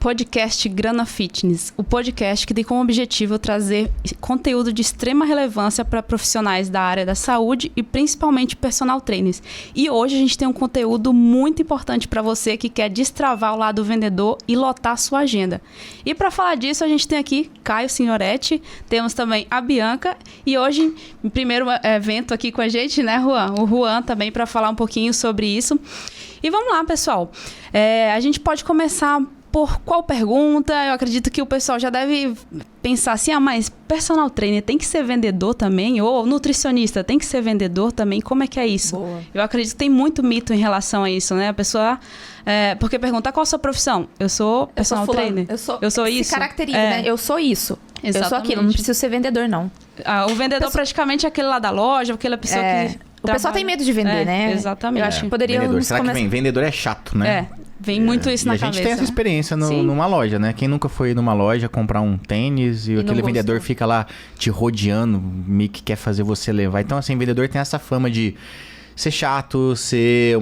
podcast Grana Fitness, o podcast que tem como objetivo trazer conteúdo de extrema relevância para profissionais da área da saúde e principalmente personal trainers. E hoje a gente tem um conteúdo muito importante para você que quer destravar o lado vendedor e lotar a sua agenda. E para falar disso, a gente tem aqui Caio Signoretti, temos também a Bianca e hoje, em primeiro evento aqui com a gente, né, Juan? O Juan também para falar um pouquinho sobre isso. E vamos lá, pessoal. A gente pode começar por qual pergunta? Eu acredito que o pessoal já deve pensar assim, mas personal trainer tem que ser vendedor também? Ou nutricionista tem que ser vendedor também? Como é que é isso? Boa. Eu acredito que tem muito mito em relação a isso, né? A pessoa... porque pergunta qual a sua profissão? Eu sou personal trainer. Eu sou isso. Se caracteriza, né? Eu sou isso. Exatamente. Eu sou aquilo. Não preciso ser vendedor, não. O vendedor praticamente é aquele lá da loja, aquela pessoa que... O pessoal tem medo de vender, né? Exatamente. Eu acho que poderia... Vendedor. Será que vem? Vendedor é chato, né? Vem muito isso na cabeça. E a gente tem essa experiência numa loja, né? Quem nunca foi numa loja comprar um tênis e aquele vendedor fica lá te rodeando, meio que quer fazer você levar. Então, assim, vendedor tem essa fama de ser chato, ser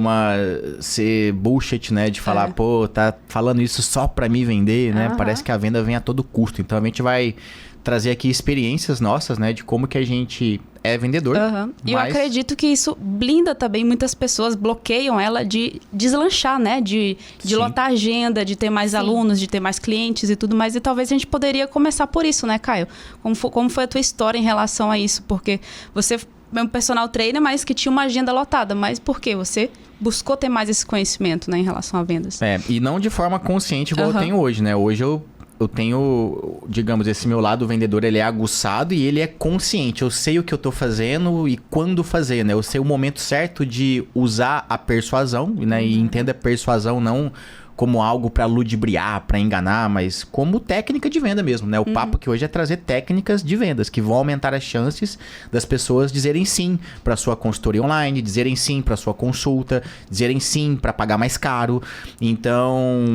bullshit, né? De falar, pô, tá falando isso só pra me vender, né? Parece que a venda vem a todo custo. Então, a gente vai trazer aqui experiências nossas, né? De como que a gente é vendedor. E eu acredito que isso blinda também muitas pessoas, bloqueiam ela de deslanchar, né? De lotar a agenda, de ter mais alunos, de ter mais clientes e tudo mais. E talvez a gente poderia começar por isso, né, Caio? Como foi a tua história em relação a isso? Porque você é um personal trainer, mas que tinha uma agenda lotada. Mas por quê? Você buscou ter mais esse conhecimento, né, em relação a vendas. E não de forma consciente igual eu tenho hoje, né? Hoje eu tenho, digamos, esse meu lado vendedor, ele é aguçado e ele é consciente. Eu sei o que eu tô fazendo e quando fazer, né? Eu sei o momento certo de usar a persuasão, né? E entenda a persuasão não como algo para ludibriar, para enganar, mas como técnica de venda mesmo, né? O papo aqui hoje é trazer técnicas de vendas que vão aumentar as chances das pessoas dizerem sim para sua consultoria online, dizerem sim para sua consulta, dizerem sim para pagar mais caro. Então,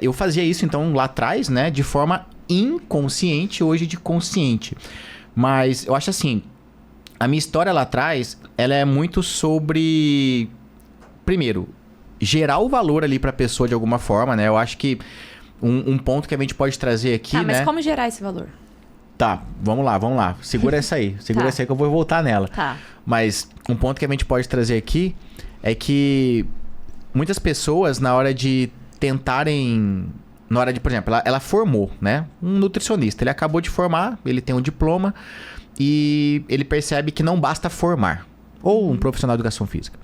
eu fazia isso então lá atrás, né? De forma inconsciente, hoje de consciente. Mas eu acho assim, a minha história lá atrás, ela é muito sobre, primeiro, gerar o valor ali pra pessoa de alguma forma, né? Eu acho que um ponto que a gente pode trazer aqui, né? Mas como gerar esse valor? Tá, vamos lá. Segura essa aí. Segura essa aí que eu vou voltar nela. Tá. Mas um ponto que a gente pode trazer aqui é que muitas pessoas, na hora de tentarem... Na hora de, por exemplo, ela formou, né? Um nutricionista. Ele acabou de formar, ele tem um diploma e ele percebe que não basta formar. Ou um profissional de educação física.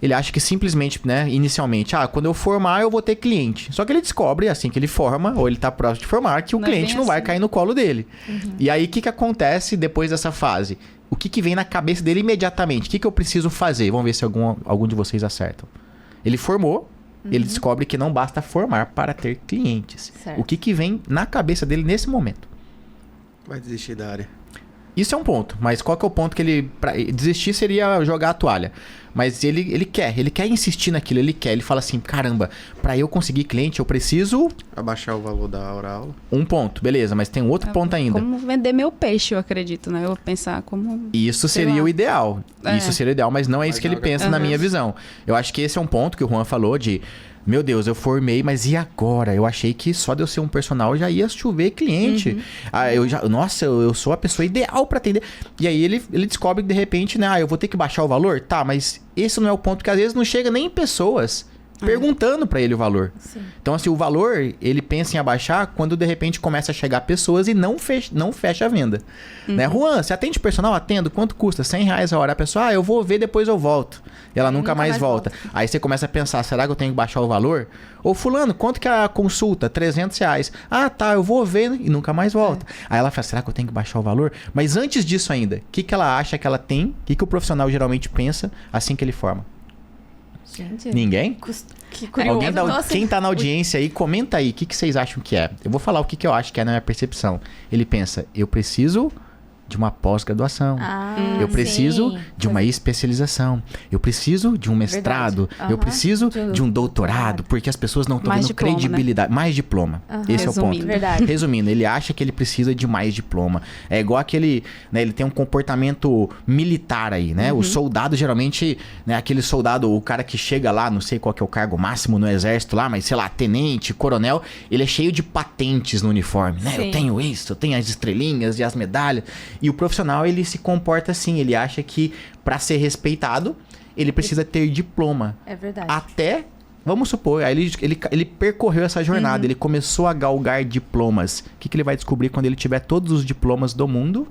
Ele acha que simplesmente, né, inicialmente, quando eu formar eu vou ter cliente. Só que ele descobre, assim que ele forma, ou ele tá próximo de formar, que o cliente não vai cair no colo dele. E aí, o que acontece depois dessa fase? O que vem na cabeça dele imediatamente? O que eu preciso fazer? Vamos ver se algum de vocês acertam. Ele formou, ele descobre que não basta formar para ter clientes. Certo. O que vem na cabeça dele nesse momento? Vai desistir da área. Isso é um ponto, mas qual que é o ponto que ele... Pra desistir seria jogar a toalha. Mas ele quer insistir naquilo, ele fala assim, caramba, pra eu conseguir cliente eu preciso... Abaixar o valor da hora-aula. Um ponto, beleza, mas tem outro ponto ainda. Como vender meu peixe, eu acredito, né? Eu vou pensar como... Isso seria o ideal. Isso seria o ideal, mas não é isso que ele pensa na minha visão. Eu acho que esse é um ponto que o Juan falou de... Meu Deus, eu formei, mas e agora? Eu achei que só de eu ser um personal já ia chover cliente. Eu sou a pessoa ideal pra atender. E aí ele descobre que de repente, né? Eu vou ter que baixar o valor? Tá, mas esse não é o ponto, porque às vezes não chega nem em pessoas perguntando pra ele o valor. Sim. Então, assim, o valor, ele pensa em abaixar quando de repente começa a chegar pessoas e não fecha a venda. Né? Juan, você atende personal? Atendo. Quanto custa? R$100 a hora. A pessoa, eu vou ver, depois eu volto. E ela nunca mais volta. Aí você começa a pensar, será que eu tenho que baixar o valor? Ou fulano, quanto que é a consulta? R$300. Ah, tá, eu vou ver e nunca mais volta. Aí ela fala, será que eu tenho que baixar o valor? Mas antes disso ainda, o que ela acha que ela tem? O que o profissional geralmente pensa assim que ele forma? Gente, Ninguém? que curioso. Quem tá na audiência aí, comenta aí. O que vocês acham que é? Eu vou falar o que eu acho que é na minha percepção. Ele pensa, eu preciso de uma pós-graduação. Eu preciso sim. de uma especialização. Eu preciso de um mestrado. Verdade. Eu preciso de um doutorado, porque as pessoas não estão dando credibilidade. Mais diploma. Esse é o ponto. Verdade. Resumindo, ele acha que ele precisa de mais diploma. É igual aquele, né, ele tem um comportamento militar aí, né? O soldado geralmente, né, aquele soldado, o cara que chega lá, não sei qual que é o cargo máximo no exército lá, mas sei lá, tenente, coronel, ele é cheio de patentes no uniforme, né? Sim. Eu tenho isso, eu tenho as estrelinhas e as medalhas. E o profissional, ele se comporta assim, ele acha que para ser respeitado, ele precisa ter diploma. É verdade. Até, vamos supor, aí ele percorreu essa jornada, ele começou a galgar diplomas. O que ele vai descobrir quando ele tiver todos os diplomas do mundo?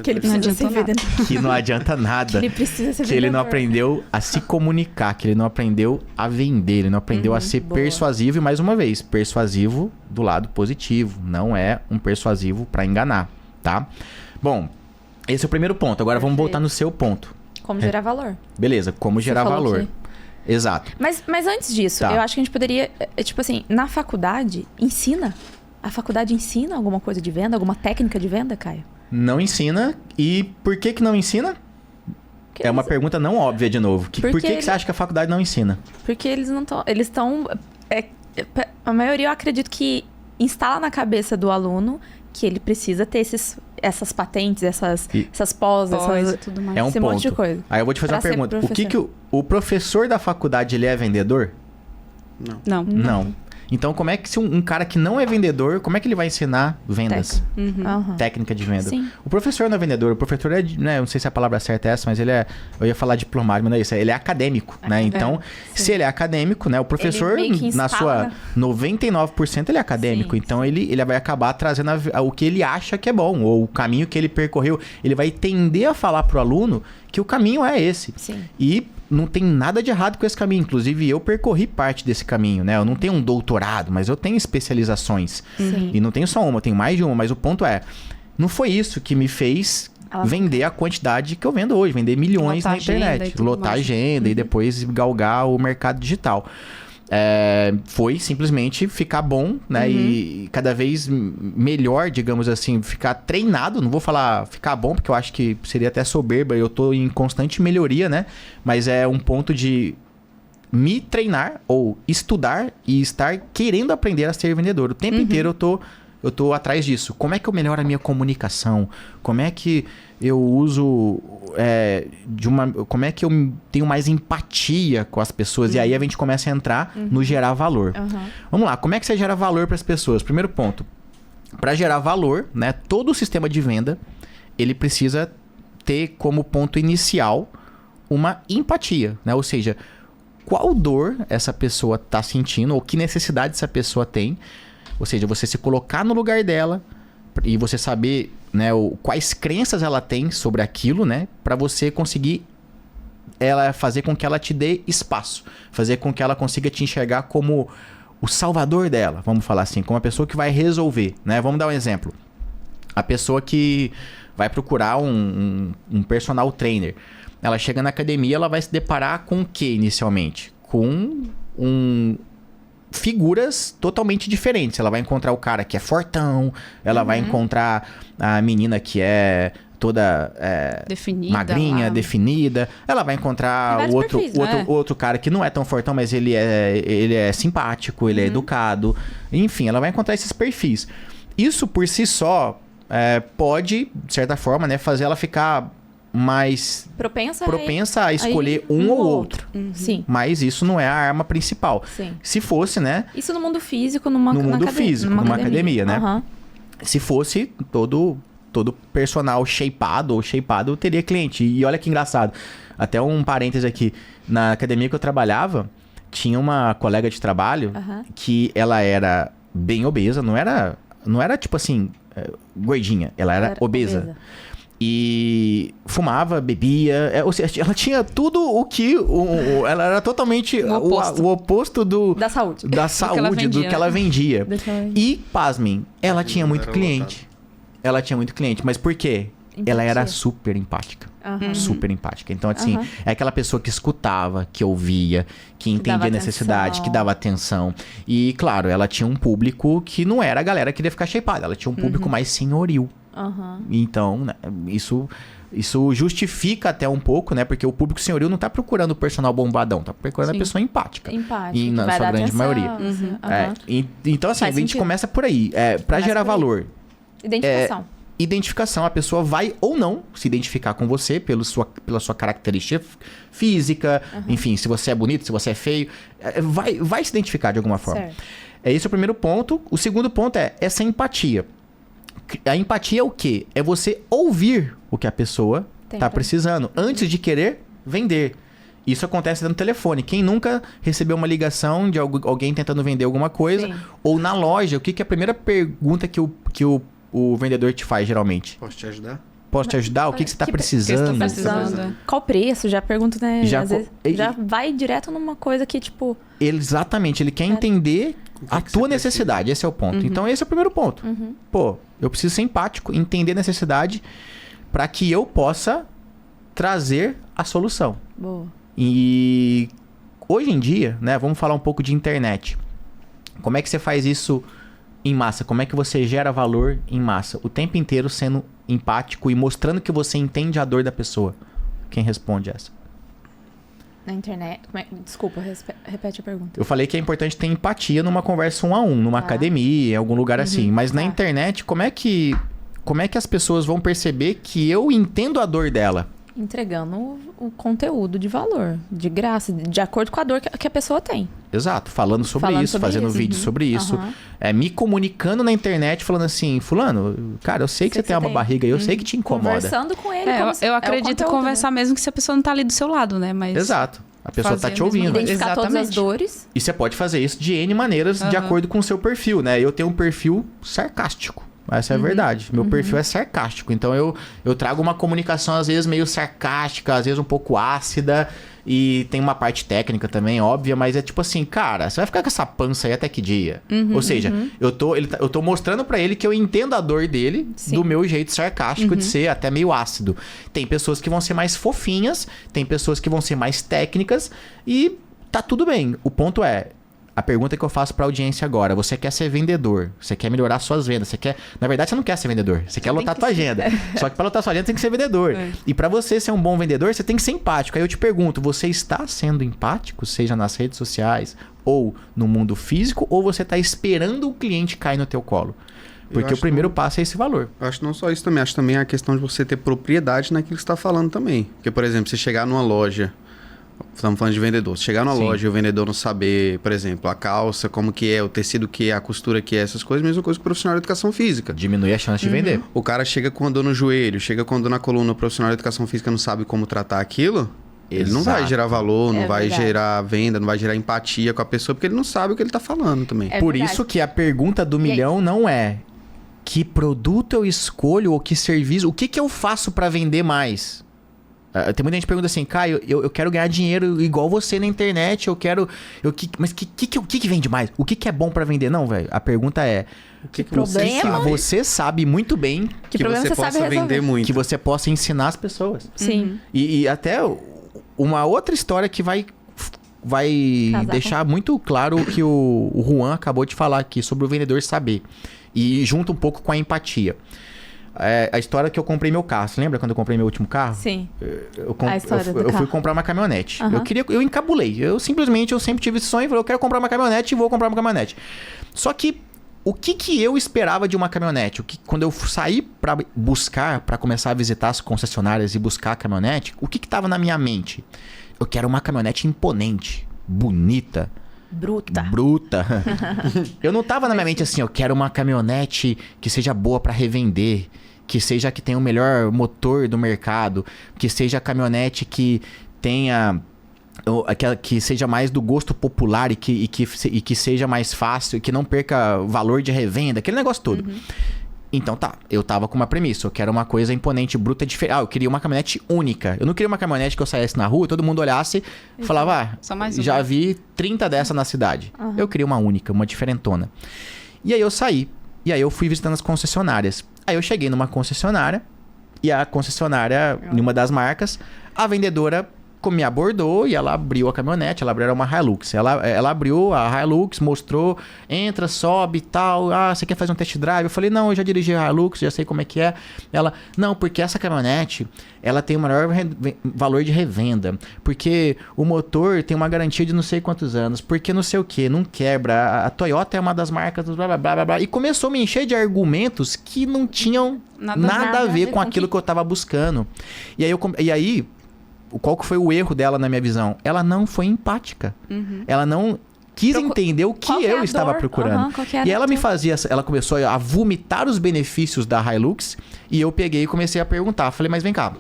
Que ele precisa ser vendedor. Que não adianta nada. Que ele precisa ser Que ele não vendedor. aprendeu a se comunicar, que ele não aprendeu a vender, ele não aprendeu a ser persuasivo. E mais uma vez, persuasivo do lado positivo, não é um persuasivo para enganar, tá? Bom, esse é o primeiro ponto. Agora vamos voltar no seu ponto. Como gerar valor. Beleza, como gerar falou valor. que- Exato. Mas antes disso, Tá. eu acho que a gente poderia, tipo assim, na faculdade, ensina? A faculdade ensina alguma coisa de venda? Alguma técnica de venda, Caio? Não ensina. E por que não ensina? Porque É uma eles- pergunta não óbvia de novo. Por Porque que ele- você acha que a faculdade não ensina? Porque eles não estão... Eles estão... a maioria, eu acredito que instala na cabeça do aluno que ele precisa ter essas patentes, essas pós, Pós essas, e tudo mais. É um esse ponto. monte de coisa. Aí eu vou te fazer Pra uma ser pergunta. O que professor. o professor da faculdade, ele é vendedor? Não. Não. Então, como é que se um cara que não é vendedor, como é que ele vai ensinar vendas? Aham. Técnica de venda. Sim. O professor não é vendedor, o professor é, né, não sei se a palavra certa é essa, mas ele é, eu ia falar diplomático, mas não é isso, ele é acadêmico, né? Então, se ele é acadêmico, né, o professor, meio que na instala, sua 99%, ele é acadêmico, Sim, então ele vai acabar trazendo o que ele acha que é bom, ou o caminho que ele percorreu, ele vai tender a falar pro aluno que o caminho é esse. Sim. E não tem nada de errado com esse caminho. Inclusive, eu percorri parte desse caminho, né? Eu não tenho um doutorado, mas eu tenho especializações. Sim. E não tenho só uma, eu tenho mais de uma. Mas o ponto é, não foi isso que me fez Alavancar. vender a quantidade que eu vendo hoje. Vender milhões Lotar na agenda e internet. tudo Lotar mais. agenda e depois galgar o mercado digital. Foi simplesmente ficar bom, né? E cada vez melhor, digamos assim, ficar treinado. Não vou falar ficar bom, porque eu acho que seria até soberba. Eu tô em constante melhoria, né? Mas é um ponto de me treinar ou estudar e estar querendo aprender a ser vendedor. O tempo inteiro eu tô atrás disso. Como é que eu melhoro a minha comunicação? Como é que eu uso como é que eu tenho mais empatia com as pessoas? E aí a gente começa a entrar no gerar valor. Vamos lá, como é que você gera valor para as pessoas? Primeiro ponto, para gerar valor, né? Todo o sistema de venda, ele precisa ter como ponto inicial uma empatia, né? Ou seja, qual dor essa pessoa está sentindo ou que necessidade essa pessoa tem. Ou seja, você se colocar no lugar dela e você saber, né, quais crenças ela tem sobre aquilo, né, para você conseguir fazer com que ela te dê espaço, fazer com que ela consiga te enxergar como o salvador dela, vamos falar assim, como a pessoa que vai resolver, né? Vamos dar um exemplo. A pessoa que vai procurar um personal trainer, ela chega na academia, ela vai se deparar com o que inicialmente? Com figuras totalmente diferentes. Ela vai encontrar o cara que é fortão, ela vai encontrar a menina que é toda Definida magrinha, lá. definida. Ela vai encontrar Tem o vários perfis, né? outro cara que não é tão fortão, mas ele é simpático, ele é educado. Enfim, ela vai encontrar esses perfis. Isso por si só pode, de certa forma, né, fazer ela ficar mais propensa a escolher um ou outro. Sim. Mas isso não é a arma principal. Sim. Se fosse, né? Isso no mundo físico, No mundo físico, numa academia, né? Aham. Se fosse todo personal shapeado ou shapeado, teria cliente. E olha que engraçado. Até um parêntese aqui. Na academia que eu trabalhava, tinha uma colega de trabalho que ela era bem obesa. Não era tipo assim, gordinha. Ela era obesa. E fumava, bebia, ou seja, ela tinha tudo o que... ela era totalmente o oposto Da saúde. da saúde, do que ela vendia. E, pasmem, ela tinha muito cliente. Ela tinha muito cliente. Mas por quê? Ela era super empática. Super empática. Então, assim, é aquela pessoa que escutava, que ouvia, que entendia a necessidade, que dava atenção. E, claro, ela tinha um público que não era a galera que queria ficar shapeada. Ela tinha um público mais senhoril. Então, né, isso justifica até um pouco, né? Porque o público senhoril não tá procurando o personal bombadão, tá procurando a pessoa empática. E na sua grande maioria. Então, assim, a gente começa por aí. Para gerar valor. Identificação. A pessoa vai ou não se identificar com você pela sua característica física, enfim, se você é bonito, se você é feio, vai se identificar de alguma forma. Esse é o primeiro ponto. O segundo ponto é essa empatia. A empatia é o quê? É você ouvir o que a pessoa tá precisando antes de querer vender. Isso acontece no telefone. Quem nunca recebeu uma ligação de alguém tentando vender alguma coisa? Ou na loja, o que é a primeira pergunta que o vendedor te faz, geralmente? Posso te ajudar? Posso te ajudar? O que você está precisando? Qual preço? Já pergunto, né? Às vezes já vai direto numa coisa que, tipo... Exatamente. Ele quer entender a tua necessidade. Esse é o ponto. Então, esse é o primeiro ponto. Pô, eu preciso ser empático, entender a necessidade para que eu possa trazer a solução. Boa. E hoje em dia, né? Vamos falar um pouco de internet. Como é que você faz isso em massa? Como é que você gera valor em massa? O tempo inteiro sendo empático e mostrando que você entende a dor da pessoa. Quem responde essa? Na internet... Desculpa, repete a pergunta. Eu falei que é importante ter empatia numa conversa 1 a 1, numa academia, em algum lugar assim. Mas na internet, como é que as pessoas vão perceber que eu entendo a dor dela? Entregando o conteúdo de valor, de graça, de acordo com a dor que a pessoa tem. Exato, falando sobre isso, fazendo vídeo sobre isso. Me comunicando na internet, falando assim, fulano, cara, eu sei que você tem uma barriga aí, eu sei que te incomoda. Conversando com ele. Eu acredito conversar mesmo que se a pessoa não tá ali do seu lado, né? Mas exato. A pessoa tá te ouvindo. Identificar todas as dores. E você pode fazer isso de N maneiras, de acordo com o seu perfil, né? Eu tenho um perfil sarcástico. Essa é a verdade. Meu perfil é sarcástico. Então, eu trago uma comunicação, às vezes, meio sarcástica, às vezes um pouco ácida. E tem uma parte técnica também, óbvia. Mas é tipo assim, cara, você vai ficar com essa pança aí até que dia? Ou seja, eu tô mostrando pra ele que eu entendo a dor dele do meu jeito sarcástico de ser até meio ácido. Tem pessoas que vão ser mais fofinhas, tem pessoas que vão ser mais técnicas. E tá tudo bem. O ponto é... A pergunta que eu faço pra audiência agora, você quer ser vendedor, você quer melhorar suas vendas, na verdade você não quer ser vendedor, você quer lotar a tua agenda. Só que pra lotar a sua agenda você tem que ser vendedor. E pra você ser um bom vendedor, você tem que ser empático. Aí eu te pergunto, você está sendo empático, seja nas redes sociais ou no mundo físico, ou você tá esperando o cliente cair no teu colo? Porque o primeiro passo é esse valor. Eu acho não só isso também, acho também a questão de você ter propriedade naquilo que você está falando também. Porque, por exemplo, você chegar numa loja... Estamos falando de vendedor. Se chegar numa loja e o vendedor não saber, por exemplo, a calça, como que é, o tecido que é, a costura que é, essas coisas, mesma coisa que o profissional de educação física. Diminui a chance de vender. O cara chega com dor no joelho, chega com dor na coluna, o profissional de educação física não sabe como tratar aquilo, ele não vai gerar valor, não vai gerar venda, não vai gerar empatia com a pessoa, porque ele não sabe o que ele está falando também. Por isso que a pergunta do milhão não é que produto eu escolho ou que serviço, o que eu faço para vender mais? Tem muita gente que pergunta assim, Caio, eu quero ganhar dinheiro igual você na internet, mas o que vende mais? O que é bom pra vender? Não, velho, a pergunta é, o que você sabe muito bem que você possa vender muito. Que você possa ensinar as pessoas. Sim. E até uma outra história que vai deixar muito claro o que o Juan acabou de falar aqui sobre o vendedor saber. E junto um pouco com a empatia. A história que eu comprei meu carro. Você lembra quando eu comprei meu último carro? Sim. Eu fui comprar uma caminhonete. Eu encabulei. Eu sempre tive esse sonho. Falei, eu quero comprar uma caminhonete e vou comprar uma caminhonete. Só que, o que eu esperava de uma caminhonete? Quando eu saí para começar a visitar as concessionárias e buscar a caminhonete, o que estava na minha mente? Eu quero uma caminhonete imponente, bonita. Bruta. Eu não tava na minha mente assim, eu quero uma caminhonete que seja boa para revender, que tenha o melhor motor do mercado, que seja a caminhonete que tenha que seja mais do gosto popular e que seja mais fácil, que não perca valor de revenda, aquele negócio todo. Então tá, eu tava com uma premissa, eu quero uma coisa imponente, bruta, diferente. Eu queria uma caminhonete única. Eu não queria uma caminhonete que eu saísse na rua, todo mundo olhasse e falava, já vi 30 dessa na cidade. Eu queria uma única, uma diferentona. E aí eu saí, e aí eu fui visitando as concessionárias. Aí eu cheguei numa concessionária, e a concessionária, em uma das marcas, a vendedora me abordou e ela abriu a caminhonete, era uma Hilux. Ela abriu a Hilux, mostrou, entra, sobe e tal. Ah, você quer fazer um test drive? Eu falei, não, eu já dirigi a Hilux, já sei como é que é. Ela, não, porque essa caminhonete, ela tem o maior valor de revenda. Porque o motor tem uma garantia de não sei quantos anos. Porque não sei o que, não quebra. A Toyota é uma das marcas, blá, blá, blá, blá, blá. E começou a me encher de argumentos que não tinham nada a ver com aquilo que eu tava buscando. E aí, qual que foi o erro dela na minha visão? Ela não foi empática. Ela não quis entender o que eu estava procurando. E ela me fazia... Ela começou a vomitar os benefícios da Hilux. E eu peguei e comecei a perguntar. Falei, mas vem cá.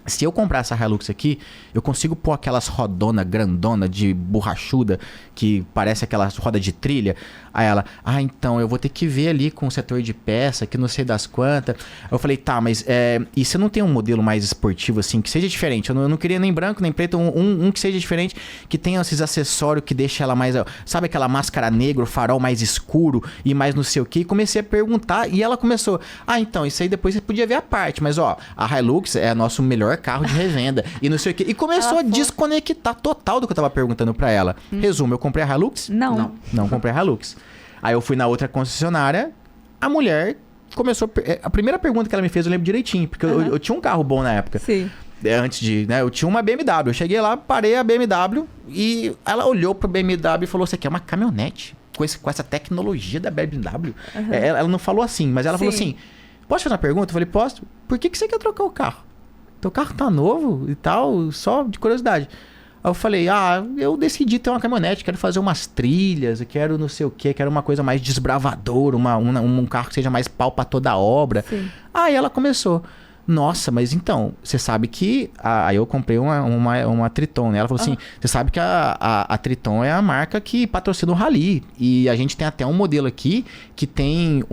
Se eu comprar essa Hilux aqui, eu consigo pôr aquelas rodona grandona de borrachuda que parece aquelas roda de trilha? Aí ela, então eu vou ter que ver ali com o setor de peça, que não sei das quantas. Eu falei, tá, mas e você não tem um modelo mais esportivo assim, que seja diferente? Eu não queria nem branco, nem preto, um que seja diferente, que tenha esses acessórios que deixa ela mais, sabe aquela máscara negra, o farol mais escuro e mais não sei o que. E comecei a perguntar e ela começou, então isso aí depois você podia ver a parte, mas ó, a Hilux é nosso melhor carro de revenda e não sei o que. E começou a desconectar total do que eu tava perguntando pra ela. Resumo, eu comprei a Hilux? Não comprei a Hilux. Aí eu fui na outra concessionária, a mulher começou... A primeira pergunta que ela me fez eu lembro direitinho, porque eu tinha um carro bom na época. Sim. Antes de... né, eu tinha uma BMW. Eu cheguei lá, parei a BMW e ela olhou pro BMW e falou, você quer uma caminhonete com essa tecnologia da BMW? Ela não falou assim, mas ela falou assim, posso fazer uma pergunta? Eu falei, posso. Por que você quer trocar o carro? Teu carro tá novo e tal, só de curiosidade. Aí eu falei, eu decidi ter uma caminhonete, quero fazer umas trilhas, eu quero não sei o que, quero uma coisa mais desbravadora, um carro que seja mais pau pra toda a obra. Sim. Aí ela começou, nossa, mas então, você sabe que... Aí eu comprei uma Triton, né? Ela falou assim, você sabe que a Triton é a marca que patrocina o Rally. E a gente tem até um modelo aqui que tem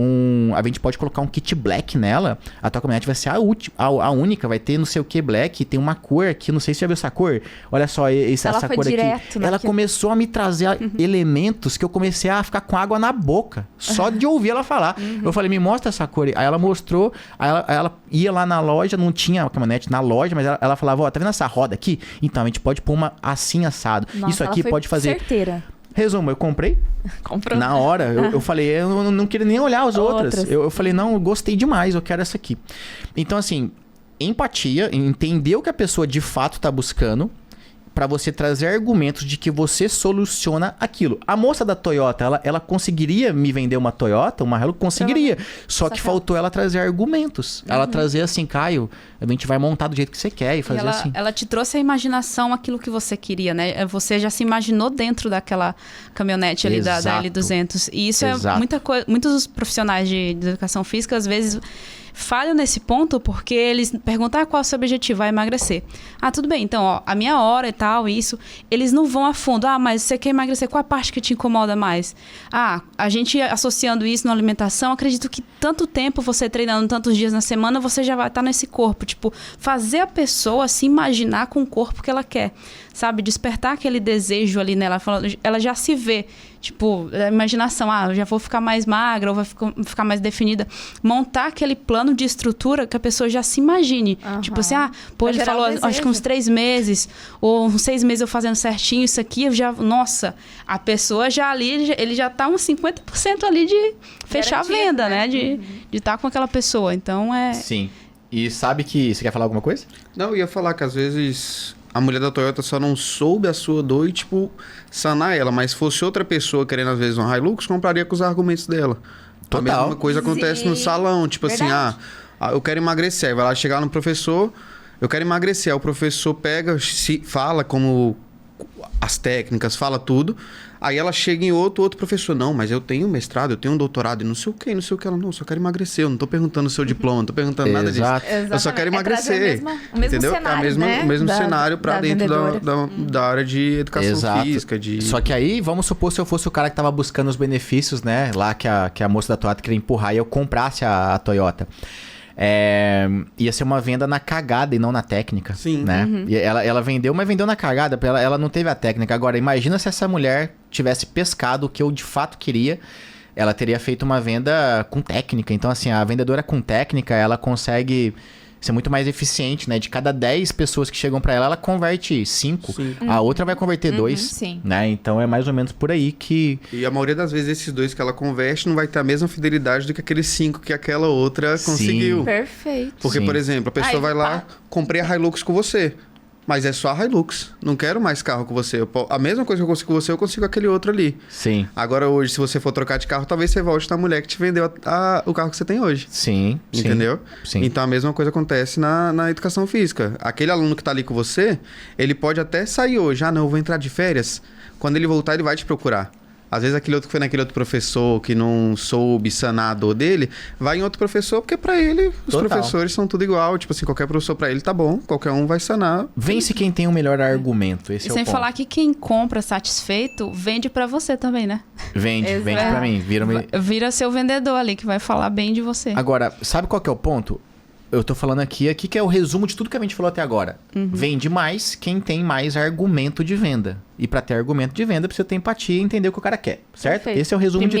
a gente pode colocar um kit black nela. A tua caminhonete vai ser a única, vai ter não sei o que black, tem uma cor aqui, não sei se você já viu essa cor. Olha só essa cor aqui. Ela começou a me trazer elementos que eu comecei a ficar com água na boca, só de ouvir ela falar. Eu falei, me mostra essa cor. Aí ela mostrou, aí ela ia lá na loja, não tinha a caminhonete na loja, mas ela falava, tá vendo essa roda aqui? Então, a gente pode pôr uma assim assado. Nossa, isso aqui pode fazer... certeira. Resumo, eu comprei. Comprou. Na hora, eu falei, eu não queria nem olhar as outras. Eu falei, não, eu gostei demais, eu quero essa aqui. Então, assim, empatia, entender o que a pessoa de fato tá buscando, para você trazer argumentos de que você soluciona aquilo. A moça da Toyota, ela conseguiria me vender uma Toyota, uma Hilux? Conseguiria. Só que faltou ela trazer argumentos. Ela trazer assim, Caio, a gente vai montar do jeito que você quer e fazer assim. Ela te trouxe a imaginação, aquilo que você queria, né? Você já se imaginou dentro daquela caminhonete ali da L200. E isso é muitos dos profissionais de educação física, às vezes... falham nesse ponto porque eles perguntam qual é o seu objetivo, emagrecer. Tudo bem, então, a minha hora e tal, isso, eles não vão a fundo. Mas você quer emagrecer, qual a parte que te incomoda mais? A gente associando isso na alimentação, acredito que tanto tempo você treinando, tantos dias na semana, você já vai estar nesse corpo. Tipo, fazer a pessoa se imaginar com o corpo que ela quer, sabe? Despertar aquele desejo ali nela. Ela já se vê, tipo, a imaginação, eu já vou ficar mais magra, ou vai ficar mais definida. Montar aquele plano de estrutura que a pessoa já se imagine. Tipo assim, ele falou, acho que uns 3 meses, ou uns 6 meses eu fazendo certinho isso aqui, eu já... Nossa, a pessoa já ali, ele já tá uns 50% ali de fechar a venda, né? De estar com aquela pessoa. Então, Sim. E sabe que... Você quer falar alguma coisa? Não, eu ia falar que às vezes... A mulher da Toyota só não soube a sua dor e, tipo, sanar ela. Mas se fosse outra pessoa querendo, às vezes, uma Hilux, compraria com os argumentos dela. Total. A mesma coisa acontece no salão. Tipo assim, eu quero emagrecer. Aí vai lá chegar no professor, eu quero emagrecer. Aí o professor pega, fala como as técnicas, fala tudo. Aí ela chega em outro professor. Não, mas eu tenho mestrado, eu tenho um doutorado e não sei o que, não sei o que. Ela, não, só quero emagrecer. Eu não tô perguntando o seu diploma, não tô perguntando nada disso. Exatamente. Eu só quero emagrecer. O mesmo entendeu? cenário, o mesmo cenário pra dentro da área de educação física. Só que aí, vamos supor, se eu fosse o cara que tava buscando os benefícios, né? Lá que a moça da Toyota queria empurrar e eu comprasse a Toyota. Ia ser uma venda na cagada e não na técnica. Sim. Né? E ela vendeu, mas vendeu na cagada. Ela não teve a técnica. Agora, imagina se essa mulher tivesse pescado o que eu de fato queria. Ela teria feito uma venda com técnica. Então, assim, a vendedora com técnica, ela consegue ser muito mais eficiente, né? De cada 10 pessoas que chegam para ela, ela converte 5. A outra vai converter 2, sim. né? Então é mais ou menos por aí que... E a maioria das vezes esses 2 que ela converte não vai ter a mesma fidelidade do que aqueles 5 que aquela outra conseguiu. Perfeito. Porque, por exemplo, a pessoa vai lá, comprei a Hilux com você. Mas é só a Hilux. Não quero mais carro com você. A mesma coisa que eu consigo com você, eu consigo aquele outro ali. Sim. Agora, hoje, se você for trocar de carro, talvez você volte na mulher que te vendeu o carro que você tem hoje. Sim. Entendeu? Sim. Então, a mesma coisa acontece na educação física. Aquele aluno que tá ali com você, ele pode até sair hoje. Ah, não, eu vou entrar de férias. Quando ele voltar, ele vai te procurar. Às vezes aquele outro que foi naquele outro professor que não soube sanar a dor dele, vai em outro professor, porque pra ele, os professores são tudo igual. Tipo assim, qualquer professor pra ele tá bom, qualquer um vai sanar. Vence quem tem o melhor argumento, esse é o ponto. Sem falar que quem compra satisfeito, vende pra você também, né? Vende pra mim. Vira seu vendedor ali, que vai falar bem de você. Agora, sabe qual que é o ponto? Eu tô falando aqui que é o resumo de tudo que a gente falou até agora. Vende mais quem tem mais argumento de venda. E pra ter argumento de venda, precisa ter empatia e entender o que o cara quer, certo? Perfeito. Esse é o resumo de tudo.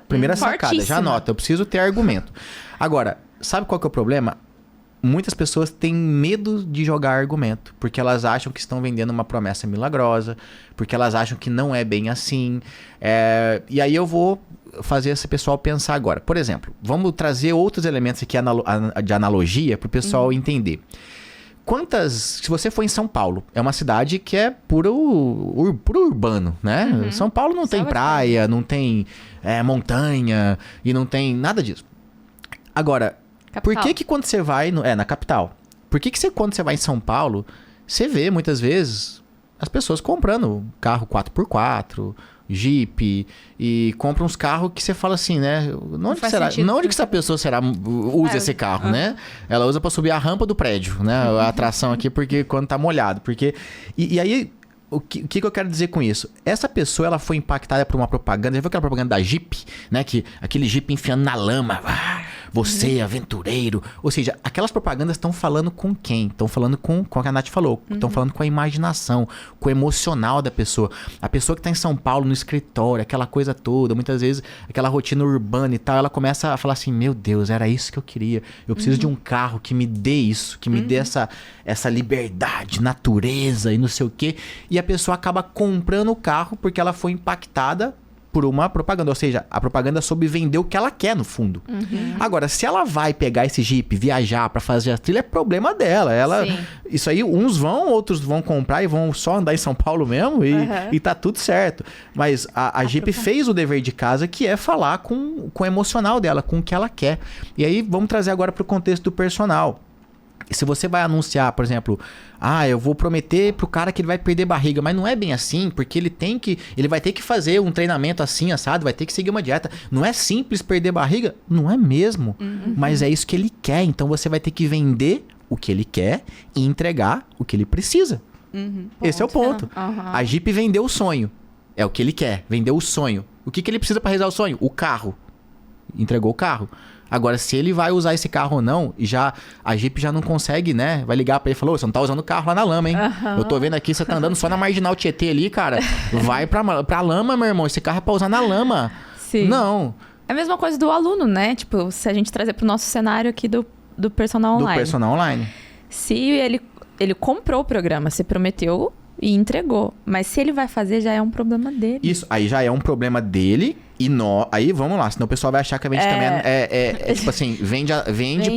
Primeira sacada, já anota. Eu preciso ter argumento. Agora, sabe qual que é o problema? Muitas pessoas têm medo de jogar argumento, porque elas acham que estão vendendo uma promessa milagrosa, porque elas acham que não é bem assim. E aí eu vou fazer esse pessoal pensar agora. Por exemplo, vamos trazer outros elementos aqui de analogia para o pessoal entender. Se você for em São Paulo, é uma cidade que é puro urbano, né? São Paulo não tem praia, não tem montanha e não tem nada disso. Agora, por que quando você vai na capital, por que quando você vai em São Paulo, você vê muitas vezes as pessoas comprando carro 4x4, Jeep, e compra uns carros que você fala assim, né? Onde que essa pessoa usa esse carro, né? Ela usa pra subir a rampa do prédio, né? A atração aqui, porque quando tá molhado. E aí, o que eu quero dizer com isso? Essa pessoa, ela foi impactada por uma propaganda. Já viu aquela propaganda da Jeep, né? Que aquele Jeep enfiando na lama. Você, aventureiro. Ou seja, aquelas propagandas estão falando com quem? Estão falando com o que a Nath falou. Estão falando com a imaginação, com o emocional da pessoa. A pessoa que está em São Paulo, no escritório, aquela coisa toda, muitas vezes aquela rotina urbana e tal, ela começa a falar assim, meu Deus, era isso que eu queria. Eu preciso de um carro que me dê isso, que me dê essa liberdade, natureza e não sei o quê. E a pessoa acaba comprando o carro porque ela foi impactada por uma propaganda, ou seja, a propaganda soube vender o que ela quer no fundo. Agora, se ela vai pegar esse Jeep, viajar pra fazer a trilha, é problema dela. Isso aí, uns vão, outros vão comprar e vão só andar em São Paulo mesmo e tá tudo certo. Mas a Jeep fez o dever de casa, que é falar com o emocional dela, com o que ela quer. E aí, vamos trazer agora pro contexto do personal. Se você vai anunciar, por exemplo, eu vou prometer pro cara que ele vai perder barriga, mas não é bem assim, porque ele vai ter que fazer um treinamento assim, assado, vai ter que seguir uma dieta. Não é simples perder barriga? Não é mesmo, mas é isso que ele quer. Então você vai ter que vender o que ele quer e entregar o que ele precisa. Esse é o ponto. A Jeep vendeu o sonho. É o que ele quer, vendeu o sonho. O que ele precisa para realizar o sonho? O carro. Entregou o carro. Agora, se ele vai usar esse carro ou não, a Jeep já não consegue, né? Vai ligar pra ele e falar, você não tá usando o carro lá na lama, hein? Eu tô vendo aqui, você tá andando só na Marginal Tietê ali, cara. Vai pra lama, meu irmão. Esse carro é pra usar na lama. Sim. Não. É a mesma coisa do aluno, né? Tipo, se a gente trazer pro nosso cenário aqui do personal online. Do personal online. Se ele comprou o programa, se prometeu e entregou. Mas se ele vai fazer, já é um problema dele. Isso, aí já é um problema dele. Aí vamos lá, senão o pessoal vai achar que a gente também é tipo assim, vende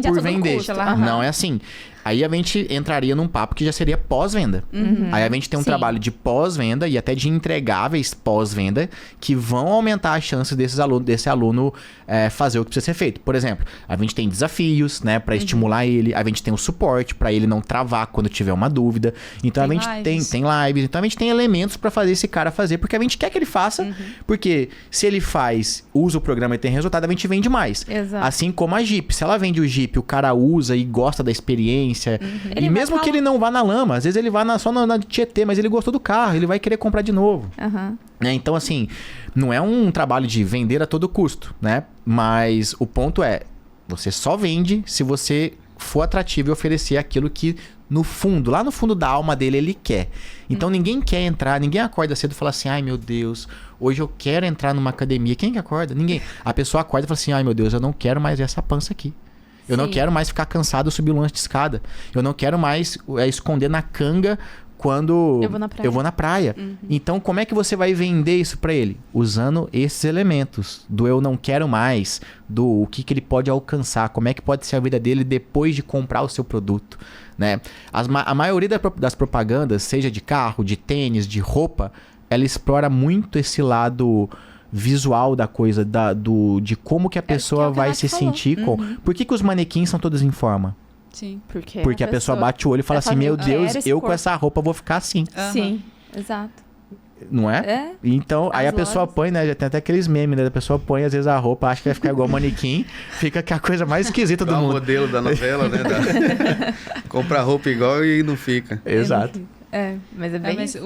por vender. Custo, não é assim. Aí a gente entraria num papo que já seria pós-venda. Aí a gente tem um trabalho de pós-venda e até de entregáveis pós-venda que vão aumentar as chances desse aluno fazer o que precisa ser feito. Por exemplo, a gente tem desafios, né, para estimular ele. A gente tem o suporte para ele não travar quando tiver uma dúvida. Então a gente tem lives. Então a gente tem elementos para fazer esse cara fazer, porque a gente quer que ele faça. Porque se ele usa o programa e tem resultado, a gente vende mais. Exato. Assim como a Jeep. Se ela vende o Jeep, o cara usa e gosta da experiência. E mesmo que ele não vá na lama, às vezes ele vá só na Tietê, mas ele gostou do carro, ele vai querer comprar de novo. Então, assim, não é um trabalho de vender a todo custo, né? Mas o ponto é, você só vende se você for atrativo e oferecer aquilo que no fundo, lá no fundo da alma dele, ele quer. Então ninguém quer entrar, ninguém acorda cedo e fala assim, ai meu Deus, hoje eu quero entrar numa academia. Quem que acorda? Ninguém. A pessoa acorda e fala assim, ai meu Deus, eu não quero mais ver essa pança aqui. Eu não quero mais ficar cansado subir o lance de escada. Eu não quero mais esconder na canga quando eu vou na praia. Então, como é que você vai vender isso para ele? Usando esses elementos do eu não quero mais, do o que ele pode alcançar, como é que pode ser a vida dele depois de comprar o seu produto, né? A maioria das propagandas, seja de carro, de tênis, de roupa, ela explora muito esse lado visual da coisa, de como que a pessoa vai se sentir. Por que os manequins são todos em forma? Sim. Porque a pessoa bate o olho e fala assim, meu Deus, eu com essa roupa vou ficar assim. Sim, exato. Não é? Então, aí a pessoa põe, né? Já tem até aqueles memes, né? A pessoa põe, às vezes, a roupa, acha que vai ficar igual manequim, fica que é a coisa mais esquisita do mundo. O modelo da novela, né? Compra roupa igual e não fica. Exato. Mas é bem... mas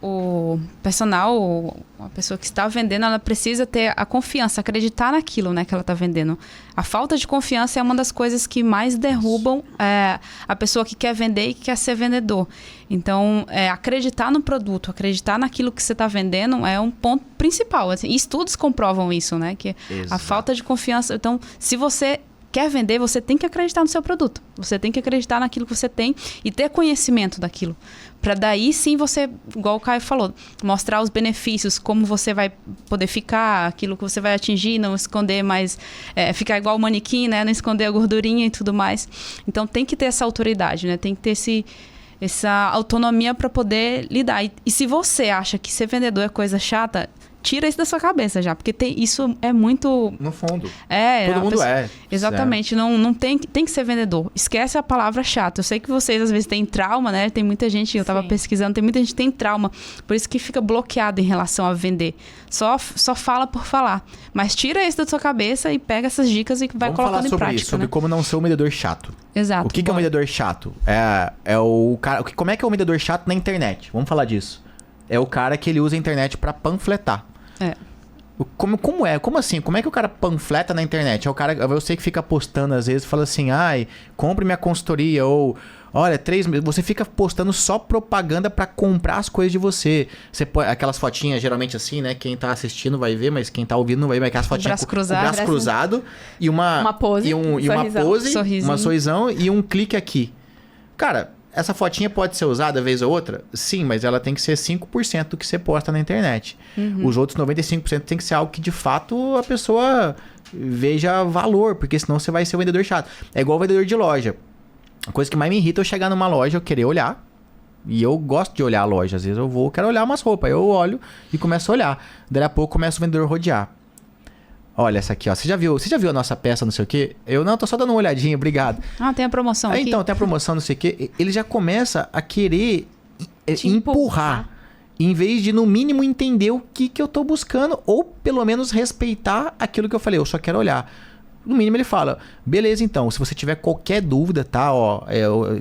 o personal, a pessoa que está vendendo, ela precisa ter a confiança, acreditar naquilo, né, que ela está vendendo. A falta de confiança é uma das coisas que mais derrubam a pessoa que quer vender e que quer ser vendedor. Então, acreditar no produto, acreditar naquilo que você está vendendo é um ponto principal. Assim, estudos comprovam isso, né? Que a falta de confiança... Então, se você quer vender, você tem que acreditar no seu produto. Você tem que acreditar naquilo que você tem e ter conhecimento daquilo. Para daí sim você, igual o Caio falou, mostrar os benefícios, como você vai poder ficar, aquilo que você vai atingir, não esconder mais, ficar igual o manequim, né? Não esconder a gordurinha e tudo mais. Então tem que ter essa autoridade, né? Tem que ter essa autonomia para poder lidar. E se você acha que ser vendedor é coisa chata, tira isso da sua cabeça já, porque isso é muito... No fundo. Todo mundo é. Exatamente. Não tem que ser vendedor. Esquece a palavra chato. Eu sei que vocês às vezes têm trauma, né? Tem muita gente, eu tava pesquisando, tem muita gente que tem trauma. Por isso que fica bloqueado em relação a vender. Só fala por falar. Mas tira isso da sua cabeça e pega essas dicas e vai colocando em prática. Isso, sobre como não ser um vendedor chato. Exato. O que é um vendedor chato? É o cara... Como é que é um vendedor chato na internet? Vamos falar disso. É o cara que ele usa a internet para panfletar. Como é? Como assim? Como é que o cara panfleta na internet? É o cara, eu sei que fica postando às vezes, fala assim, compre minha consultoria, ou olha, 3 meses. Você fica postando só propaganda pra comprar as coisas de você. Você põe aquelas fotinhas, geralmente assim, né? Quem tá assistindo vai ver, mas quem tá ouvindo não vai ver. Mas aquelas fotinhas com o braço cruzado e uma pose, uma sorrisão e um clique aqui. Cara, essa fotinha pode ser usada vez ou outra? Sim, mas ela tem que ser 5% do que você posta na internet. Os outros 95% tem que ser algo que, de fato, a pessoa veja valor, porque senão você vai ser um vendedor chato. É igual o vendedor de loja. A coisa que mais me irrita é eu chegar numa loja, eu querer olhar. E eu gosto de olhar a loja. Às vezes eu quero olhar umas roupas. Eu olho e começo a olhar. Daí a pouco começa o vendedor a rodear. Olha essa aqui, ó. Você já viu a nossa peça, não sei o quê? Eu não, tô só dando uma olhadinha, obrigado. Tem a promoção aqui. Então, tem a promoção, não sei o quê. Ele já começa a querer empurrar. Em vez de, no mínimo, entender o que eu tô buscando. Ou, pelo menos, respeitar aquilo que eu falei. Eu só quero olhar. No mínimo ele fala, beleza então, se você tiver qualquer dúvida, tá,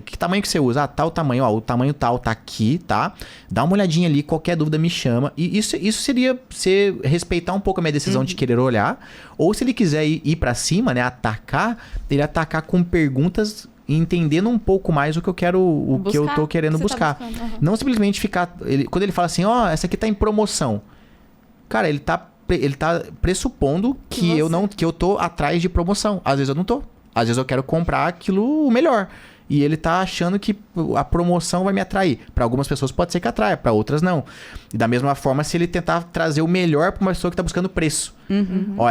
que tamanho que você usa? Tal tamanho, o tal tá aqui, tá? Dá uma olhadinha ali, qualquer dúvida me chama. E isso seria você respeitar um pouco a minha decisão de querer olhar. Ou se ele quiser ir pra cima, né, atacar, ele atacar com perguntas, entendendo um pouco mais o que eu quero, que eu tô querendo buscar. Não simplesmente ficar, quando ele fala assim, essa aqui tá em promoção. Cara, ele tá pressupondo que eu tô atrás de promoção. Às vezes eu não tô. Às vezes eu quero comprar aquilo melhor. E ele tá achando que a promoção vai me atrair. Para algumas pessoas pode ser que atraia, para outras não. E da mesma forma, se ele tentar trazer o melhor para uma pessoa que tá buscando preço.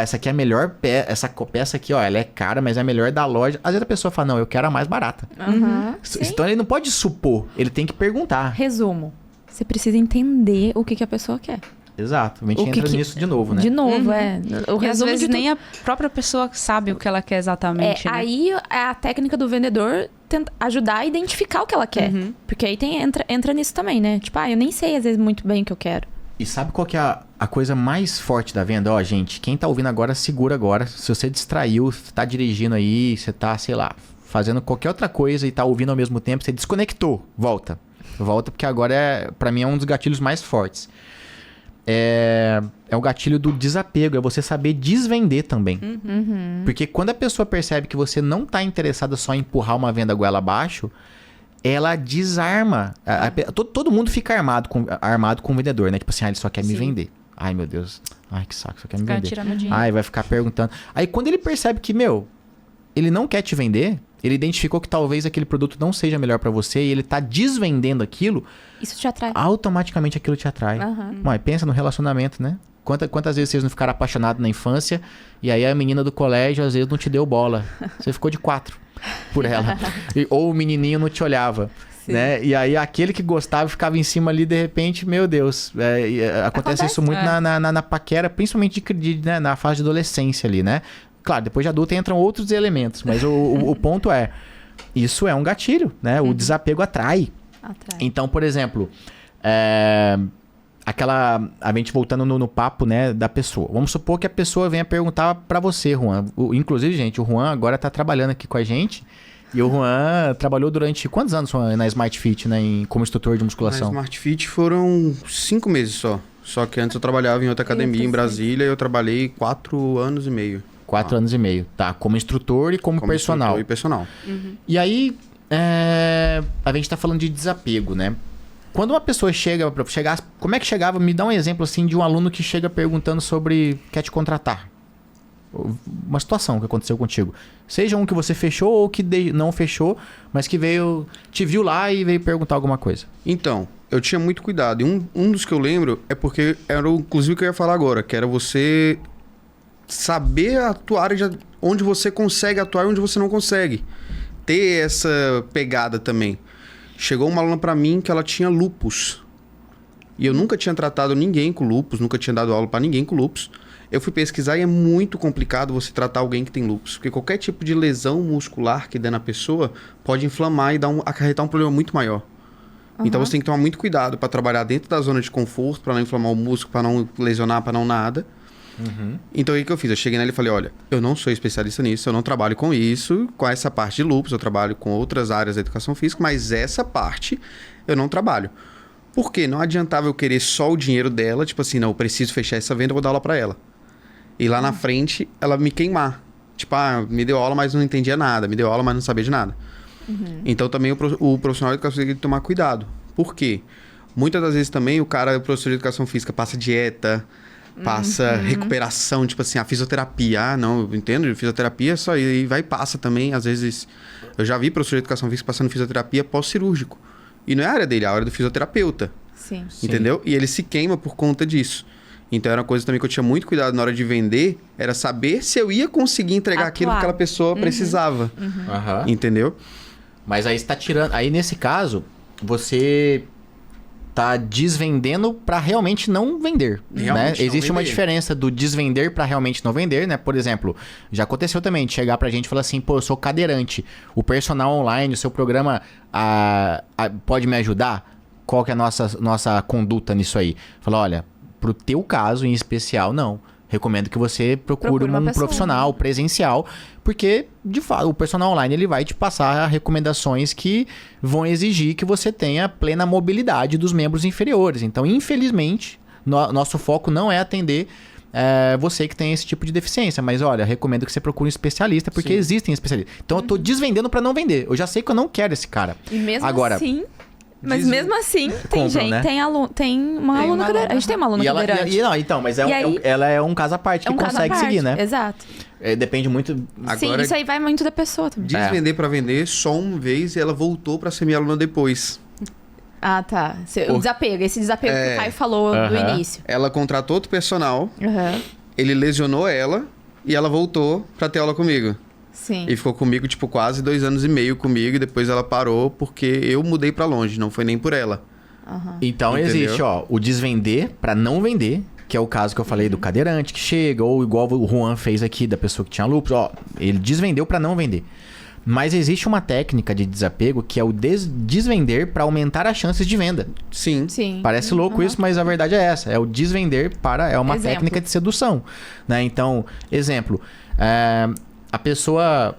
Essa aqui é a melhor peça. Essa peça aqui, ela é cara, mas é a melhor da loja. Às vezes a pessoa fala, não, eu quero a mais barata. Então ele não pode supor, ele tem que perguntar. Resumo. Você precisa entender o que a pessoa quer. Exato, a gente entra nisso de novo, né? De novo, E às vezes nem a própria pessoa sabe o que ela quer exatamente, né? Aí é a técnica do vendedor ajudar a identificar o que ela quer. Porque aí entra nisso também, né? Tipo, eu nem sei às vezes muito bem o que eu quero. E sabe qual que é a coisa mais forte da venda? Gente, quem tá ouvindo agora, segura agora. Se você distraiu, tá dirigindo aí, você tá, sei lá, fazendo qualquer outra coisa e tá ouvindo ao mesmo tempo, você desconectou, volta. Volta porque agora pra mim é um dos gatilhos mais fortes. É o gatilho do desapego, é você saber desvender também. Porque quando a pessoa percebe que você não tá interessado só em empurrar uma venda goela abaixo, ela desarma. Todo mundo fica armado com o vendedor, né? Tipo assim, ele só quer me vender. Ai, meu Deus. Ai, que saco, só quer me vender. Ai, vai ficar perguntando. Aí quando ele percebe que, ele não quer te vender, ele identificou que talvez aquele produto não seja melhor pra você e ele tá desvendendo aquilo, Isso te atrai. automaticamente aquilo te atrai. Mas pensa no relacionamento, né? Quantas vezes vocês não ficaram apaixonados na infância e aí a menina do colégio às vezes não te deu bola. Você ficou de 4 por ela. Ou o menininho não te olhava. Né? E aí aquele que gostava ficava em cima ali, de repente, meu Deus. Acontece isso muito na paquera, principalmente né, na fase de adolescência ali, né? Claro, depois de adulto entram outros elementos, mas o ponto é, isso é um gatilho, né? O desapego atrai. Então, por exemplo, a gente voltando no papo, né, da pessoa. Vamos supor que a pessoa venha perguntar pra você, Juan. Inclusive, gente, o Juan agora tá trabalhando aqui com a gente. E o Juan trabalhou durante quantos anos, Juan, na Smart Fit, né, como instrutor de musculação? Na Smart Fit foram 5 meses só. Só que antes eu trabalhava em outra academia em Brasília e eu trabalhei 4 anos e meio. 4 anos e meio, tá? Como instrutor e como personal. Instrutor e personal. E aí, a gente tá falando de desapego, né? Quando uma pessoa chega, como é que chegava? Me dá um exemplo, assim, de um aluno que chega perguntando sobre, quer te contratar. Uma situação que aconteceu contigo. Seja um que você fechou ou que não fechou, mas que te viu lá e veio perguntar alguma coisa. Então, eu tinha muito cuidado. E um dos que eu lembro é porque era inclusive o que eu ia falar agora, que era você saber atuar onde você consegue atuar e onde você não consegue. Ter essa pegada também. Chegou uma aluna pra mim que ela tinha lúpus. E eu nunca tinha tratado ninguém com lúpus, nunca tinha dado aula pra ninguém com lúpus. Eu fui pesquisar e é muito complicado você tratar alguém que tem lúpus. Porque qualquer tipo de lesão muscular que der na pessoa pode inflamar e acarretar um problema muito maior. Então você tem que tomar muito cuidado para trabalhar dentro da zona de conforto, para não inflamar o músculo, para não lesionar, para não nada. Então o que eu fiz? Eu cheguei nele e falei, olha, eu não sou especialista nisso, eu não trabalho com isso, com essa parte de lúpus, eu trabalho com outras áreas da educação física, mas essa parte eu não trabalho. Por quê? Não adiantava eu querer só o dinheiro dela, tipo assim, não, eu preciso fechar essa venda, eu vou dar aula para ela. E lá na frente, ela me queimar. Tipo, me deu aula, mas não entendia nada. Me deu aula, mas não sabia de nada. Então, também o profissional de educação física tem que tomar cuidado. Por quê? Muitas das vezes também o professor de educação física passa dieta, passa recuperação, tipo assim, a fisioterapia. Não, eu entendo, fisioterapia só e vai e passa também. Às vezes, eu já vi professor de educação física passando fisioterapia pós-cirúrgico. E não é a área dele, é a área do fisioterapeuta. Sim. Entendeu? E ele se queima por conta disso. Então era uma coisa também que eu tinha muito cuidado na hora de vender, era saber se eu ia conseguir entregar aquilo que aquela pessoa precisava. Entendeu? Mas aí você tá tirando... Aí nesse caso, você tá desvendendo para realmente não vender. Né? Existe uma diferença do desvender para realmente não vender, né? Por exemplo, já aconteceu também de chegar pra gente e falar assim, pô, eu sou cadeirante, o personal online, o seu programa pode me ajudar? Qual que é a nossa conduta nisso aí? Fala, olha... Pro teu caso em especial, não. Recomendo que você procure um profissional presencial, porque, de fato, o personal online ele vai te passar recomendações que vão exigir que você tenha plena mobilidade dos membros inferiores. Então, infelizmente, nosso foco não é atender você que tem esse tipo de deficiência. Mas, olha, recomendo que você procure um especialista, porque existem especialistas. Então, eu tô desvendendo para não vender. Eu já sei que eu não quero esse cara. E mesmo assim... Mas mesmo assim, tem gente, né? tem uma aluna cadeirante. A gente tem uma aluna cadeirante. Mas ela é um caso à parte que consegue seguir, né? Exato. Depende muito... Sim, isso aí vai muito da pessoa também. Desvender pra vender só uma vez e ela voltou pra ser minha aluna depois. Ah, tá. O desapego, esse desapego que o Caio falou do início. Ela contratou outro personal, ele lesionou ela e ela voltou pra ter aula comigo. Sim. E ficou comigo, tipo, quase 2 anos e meio comigo. E depois ela parou porque eu mudei pra longe. Não foi nem por ela. Então existe, o desvender pra não vender. Que é o caso que eu falei do cadeirante que chega. Ou igual o Juan fez aqui, da pessoa que tinha lúpus. Ele desvendeu pra não vender. Mas existe uma técnica de desapego que é o desvender pra aumentar as chances de venda. Sim. Parece louco isso, mas a verdade é essa. É o desvender para... É uma técnica de sedução. Né? Então, exemplo... A pessoa,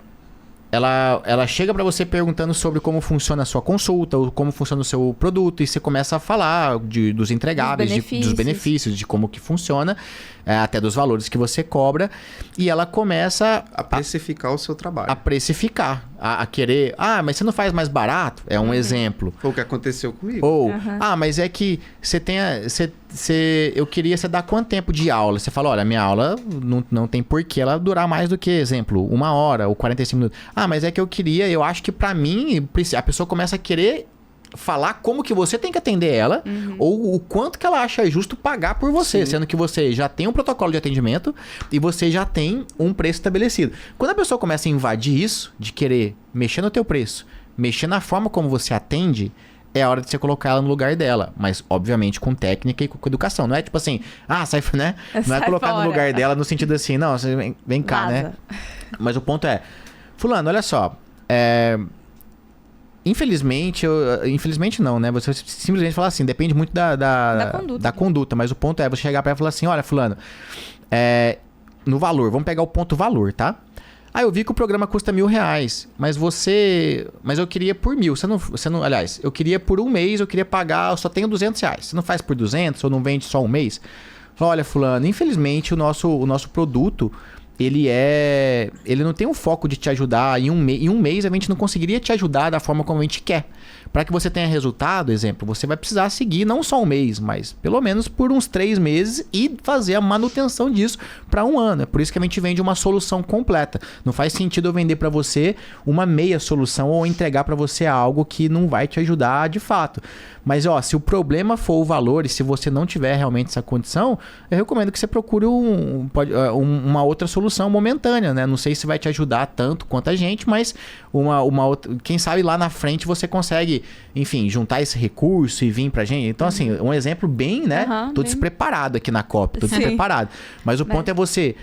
ela chega para você perguntando sobre como funciona a sua consulta, ou como funciona o seu produto, e você começa a falar dos entregáveis, dos benefícios, de como que funciona, até dos valores que você cobra, e ela começa... A precificar o seu trabalho. A precificar. a querer... Ah, mas você não faz mais barato? É um exemplo. Foi o que aconteceu comigo. Ou, mas é que você tem... eu queria você dar quanto tempo de aula? Você fala, olha, minha aula não tem porquê ela durar mais do que, exemplo, 1 hora ou 45 minutos. Ah, mas é que eu acho que pra mim, a pessoa começa a querer falar como que você tem que atender ela, ou o quanto que ela acha justo pagar por você, sendo que você já tem um protocolo de atendimento e você já tem um preço estabelecido. Quando a pessoa começa a invadir isso, de querer mexer no teu preço, mexer na forma como você atende, é a hora de você colocar ela no lugar dela. Mas, obviamente, com técnica e com educação. Não é tipo assim, sai, né? Não é colocar no lugar dela no sentido assim, não, você vem cá, né? Mas o ponto é, fulano, olha só, infelizmente não, né? Você simplesmente fala assim, depende muito da conduta. Mas o ponto é você chegar pra ela e falar assim, olha, fulano, no valor, vamos pegar o ponto valor, tá? Eu vi que o programa custa R$1.000, mas eu queria por 1.000. Aliás, eu queria por um mês, eu queria pagar, eu só tenho R$200. Você não faz por 200 ou não vende só um mês? Olha, fulano, infelizmente o nosso produto... Ele não tem um foco de te ajudar. Em um mês a gente não conseguiria te ajudar da forma como a gente quer. Para que você tenha resultado, exemplo, você vai precisar seguir não só um mês, mas pelo menos por uns 3 meses e fazer a manutenção disso para 1 ano. É por isso que a gente vende uma solução completa. Não faz sentido eu vender para você uma meia solução ou entregar para você algo que não vai te ajudar de fato. Mas, se o problema for o valor e se você não tiver realmente essa condição, eu recomendo que você procure uma outra solução momentânea, né? Não sei se vai te ajudar tanto quanto a gente, mas uma outra, quem sabe lá na frente você consegue, enfim, juntar esse recurso e vir pra gente. Então, assim, um exemplo bem, né? Tô despreparado aqui na Copa, tô despreparado. Mas o ponto é você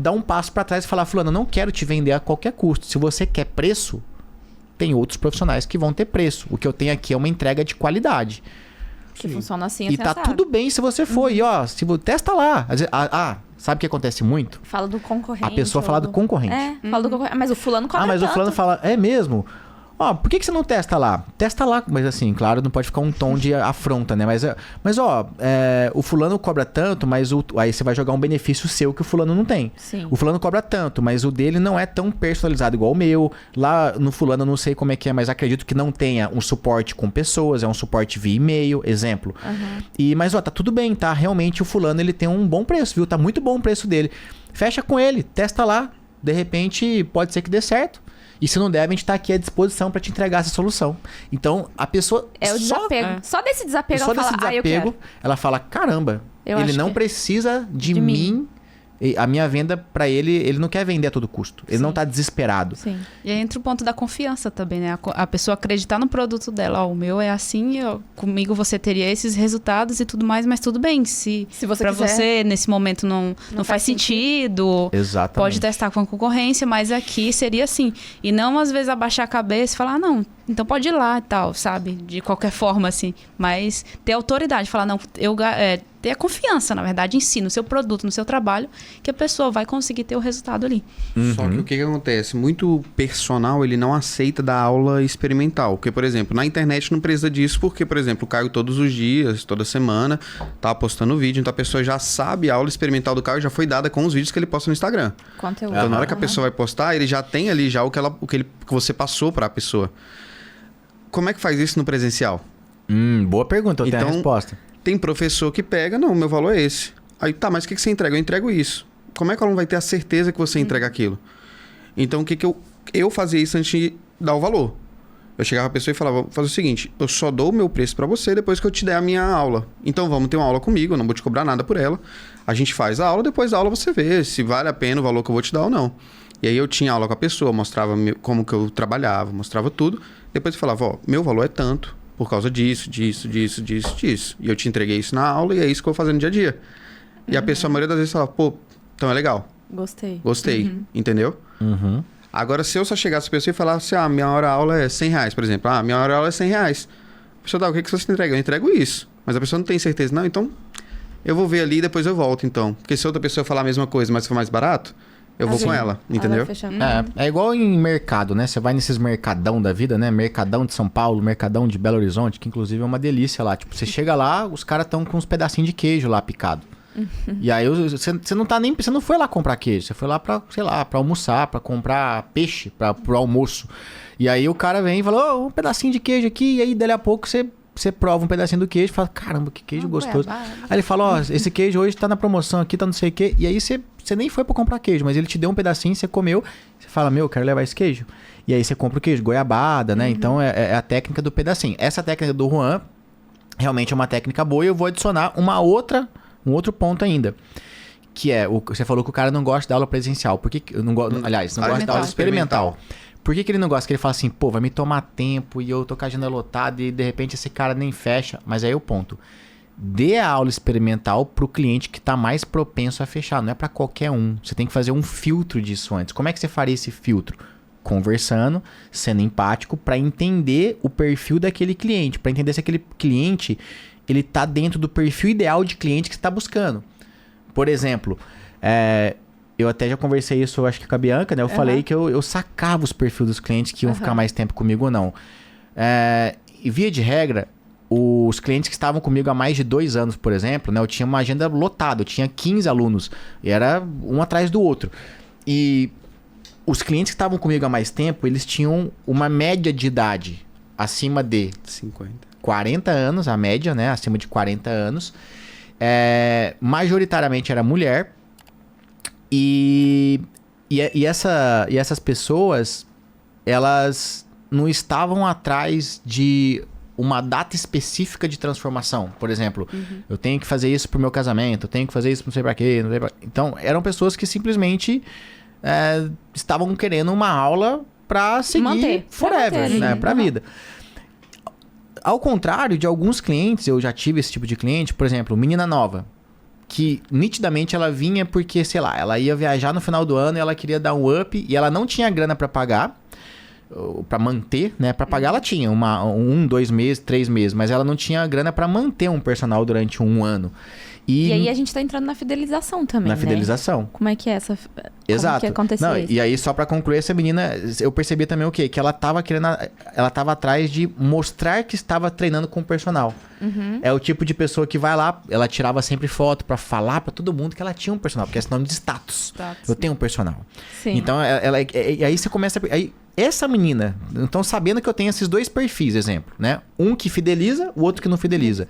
dar um passo para trás e falar, fulano, eu não quero te vender a qualquer custo. Se você quer preço, tem outros profissionais que vão ter preço. O que eu tenho aqui é uma entrega de qualidade. Que funciona assim, e tá tudo bem se você for. E testa lá. Sabe o que acontece muito? Fala do concorrente. A pessoa fala do concorrente. Fala do concorrente. Mas o fulano cobra mas tanto. O fulano fala, é mesmo? Por que você não testa lá? Testa lá, mas assim, claro, não pode ficar um tom de afronta, né? Mas o fulano cobra tanto, mas aí você vai jogar um benefício seu que o fulano não tem. Sim. O fulano cobra tanto, mas o dele não é tão personalizado igual o meu. Lá no fulano eu não sei como é que é, mas acredito que não tenha um suporte com pessoas, é um suporte via e-mail, exemplo. Mas tá tudo bem, tá? Realmente o fulano ele tem um bom preço, viu? Tá muito bom o preço dele. Fecha com ele, testa lá. De repente pode ser que dê certo. E se não der, a gente tá aqui à disposição para te entregar essa solução. Então, a pessoa... É o desapego. Só desse desapego ela fala, eu quero. Ela fala, caramba, ele não precisa de mim. A minha venda para ele não quer vender a todo custo. Ele não tá desesperado. Sim. E aí entra o ponto da confiança também, né? A pessoa acreditar no produto dela. O meu é assim, comigo você teria esses resultados e tudo mais, mas tudo bem. Se você pra quiser, você, nesse momento, não faz sentido. Exatamente. Pode testar com a concorrência, mas aqui seria assim. E não, às vezes, abaixar a cabeça e falar, não, então pode ir lá e tal, sabe? De qualquer forma, assim. Mas ter autoridade, falar, não, ter a confiança, na verdade, em si, no seu produto, no seu trabalho, que a pessoa vai conseguir ter o resultado ali. Só que o que acontece? Muito personal, ele não aceita dar aula experimental. Porque, por exemplo, na internet não precisa disso, porque, por exemplo, o Caio todos os dias, toda semana, tá postando vídeo, então a pessoa já sabe, a aula experimental do Caio já foi dada com os vídeos que ele posta no Instagram. Conteúdo. Então, na hora que a pessoa vai postar, ele já tem ali já o que você passou para a pessoa. Como é que faz isso no presencial? Boa pergunta, eu tenho a resposta. Tem professor que pega, não, meu valor é esse. Aí, tá, mas o que você entrega? Eu entrego isso. Como é que ela não vai ter a certeza que você entrega aquilo? Então, o que eu fazia isso antes de dar o valor? Eu chegava a pessoa e falava, vou fazer o seguinte, eu só dou o meu preço pra você depois que eu te der a minha aula. Então, vamos ter uma aula comigo, eu não vou te cobrar nada por ela. A gente faz a aula, depois da aula você vê se vale a pena o valor que eu vou te dar ou não. E aí eu tinha aula com a pessoa, mostrava como que eu trabalhava, mostrava tudo. Depois eu falava, meu valor é tanto. Por causa disso. E eu te entreguei isso na aula e é isso que eu vou fazendo no dia a dia. E a pessoa, a maioria das vezes, fala, então é legal. Gostei. Entendeu? Agora, se eu só chegasse pra pessoa e falasse, minha hora aula é R$100, por exemplo. Minha hora aula é R$100. A pessoa, o que você entrega? Eu entrego isso. Mas a pessoa não tem certeza. Não, então eu vou ver ali e depois eu volto, então. Porque se outra pessoa falar a mesma coisa, mas for mais barato, eu vou com ela, entendeu? É igual em mercado, né? Você vai nesses mercadão da vida, né? Mercadão de São Paulo, mercadão de Belo Horizonte, que inclusive é uma delícia lá. Tipo, você chega lá, os caras estão com uns pedacinhos de queijo lá picado. E aí você não tá nem... Você não foi lá comprar queijo. Você foi lá pra, sei lá, pra almoçar, pra comprar peixe pro almoço. E aí o cara vem e fala, um pedacinho de queijo aqui. E aí, dali a pouco, você prova um pedacinho do queijo e fala, caramba, que queijo gostoso. Aí ele fala, esse queijo hoje tá na promoção aqui, tá não sei o quê. E aí você nem foi pra comprar queijo, mas ele te deu um pedacinho, você comeu. Você fala, quero levar esse queijo. E aí você compra o queijo, goiabada, né? Então é a técnica do pedacinho. Essa técnica do Juan realmente é uma técnica boa e eu vou adicionar um outro ponto ainda. Que é, você falou que o cara não gosta da aula presencial. Por que não gosta da aula experimental. Por que ele não gosta? Que ele fala assim, vai me tomar tempo e eu tô com a agenda lotada e de repente esse cara nem fecha. Mas aí é o ponto. Dê a aula experimental pro cliente que tá mais propenso a fechar. Não é para qualquer um. Você tem que fazer um filtro disso antes. Como é que você faria esse filtro? Conversando, sendo empático, para entender o perfil daquele cliente. Para entender se aquele cliente ele tá dentro do perfil ideal de cliente que você tá buscando. Por exemplo, eu até já conversei isso, acho que com a Bianca, né? Eu falei que eu sacava os perfis dos clientes que iam ficar mais tempo comigo ou não. E via de regra, os clientes que estavam comigo há mais de 2 anos, por exemplo, né? Eu tinha uma agenda lotada, eu tinha 15 alunos. E era um atrás do outro. E os clientes que estavam comigo há mais tempo, eles tinham uma média de idade acima de 40 anos, a média, né? Acima de 40 anos. Majoritariamente era mulher. E essas pessoas, elas não estavam atrás de uma data específica de transformação. Por exemplo, eu tenho que fazer isso pro meu casamento, eu tenho que fazer isso não sei pra quê. Não sei pra... Então, eram pessoas que simplesmente estavam querendo uma aula pra seguir forever, né? Pra vida. Ao contrário de alguns clientes, eu já tive esse tipo de cliente, por exemplo, menina nova, que nitidamente ela vinha porque, sei lá, ela ia viajar no final do ano e ela queria dar um up e ela não tinha grana pra pagar, pra manter, né? Pra pagar ela tinha 1, 2 meses, 3 meses, mas ela não tinha grana pra manter um personal durante 1 ano. E aí a gente tá entrando na fidelização também, Na fidelização. Como é que é essa... Exato. Como que aconteceu isso? E aí, só pra concluir, essa menina, eu percebi também o quê? Que ela tava querendo... Ela tava atrás de mostrar que estava treinando com o personal. É o tipo de pessoa que vai lá, ela tirava sempre foto pra falar pra todo mundo que ela tinha um personal, porque é sinônimo de status. Eu tenho um personal. Sim. Então, e aí você começa... Aí, essa menina, então sabendo que eu tenho esses 2 perfis, exemplo, né? Um que fideliza, o outro que não fideliza.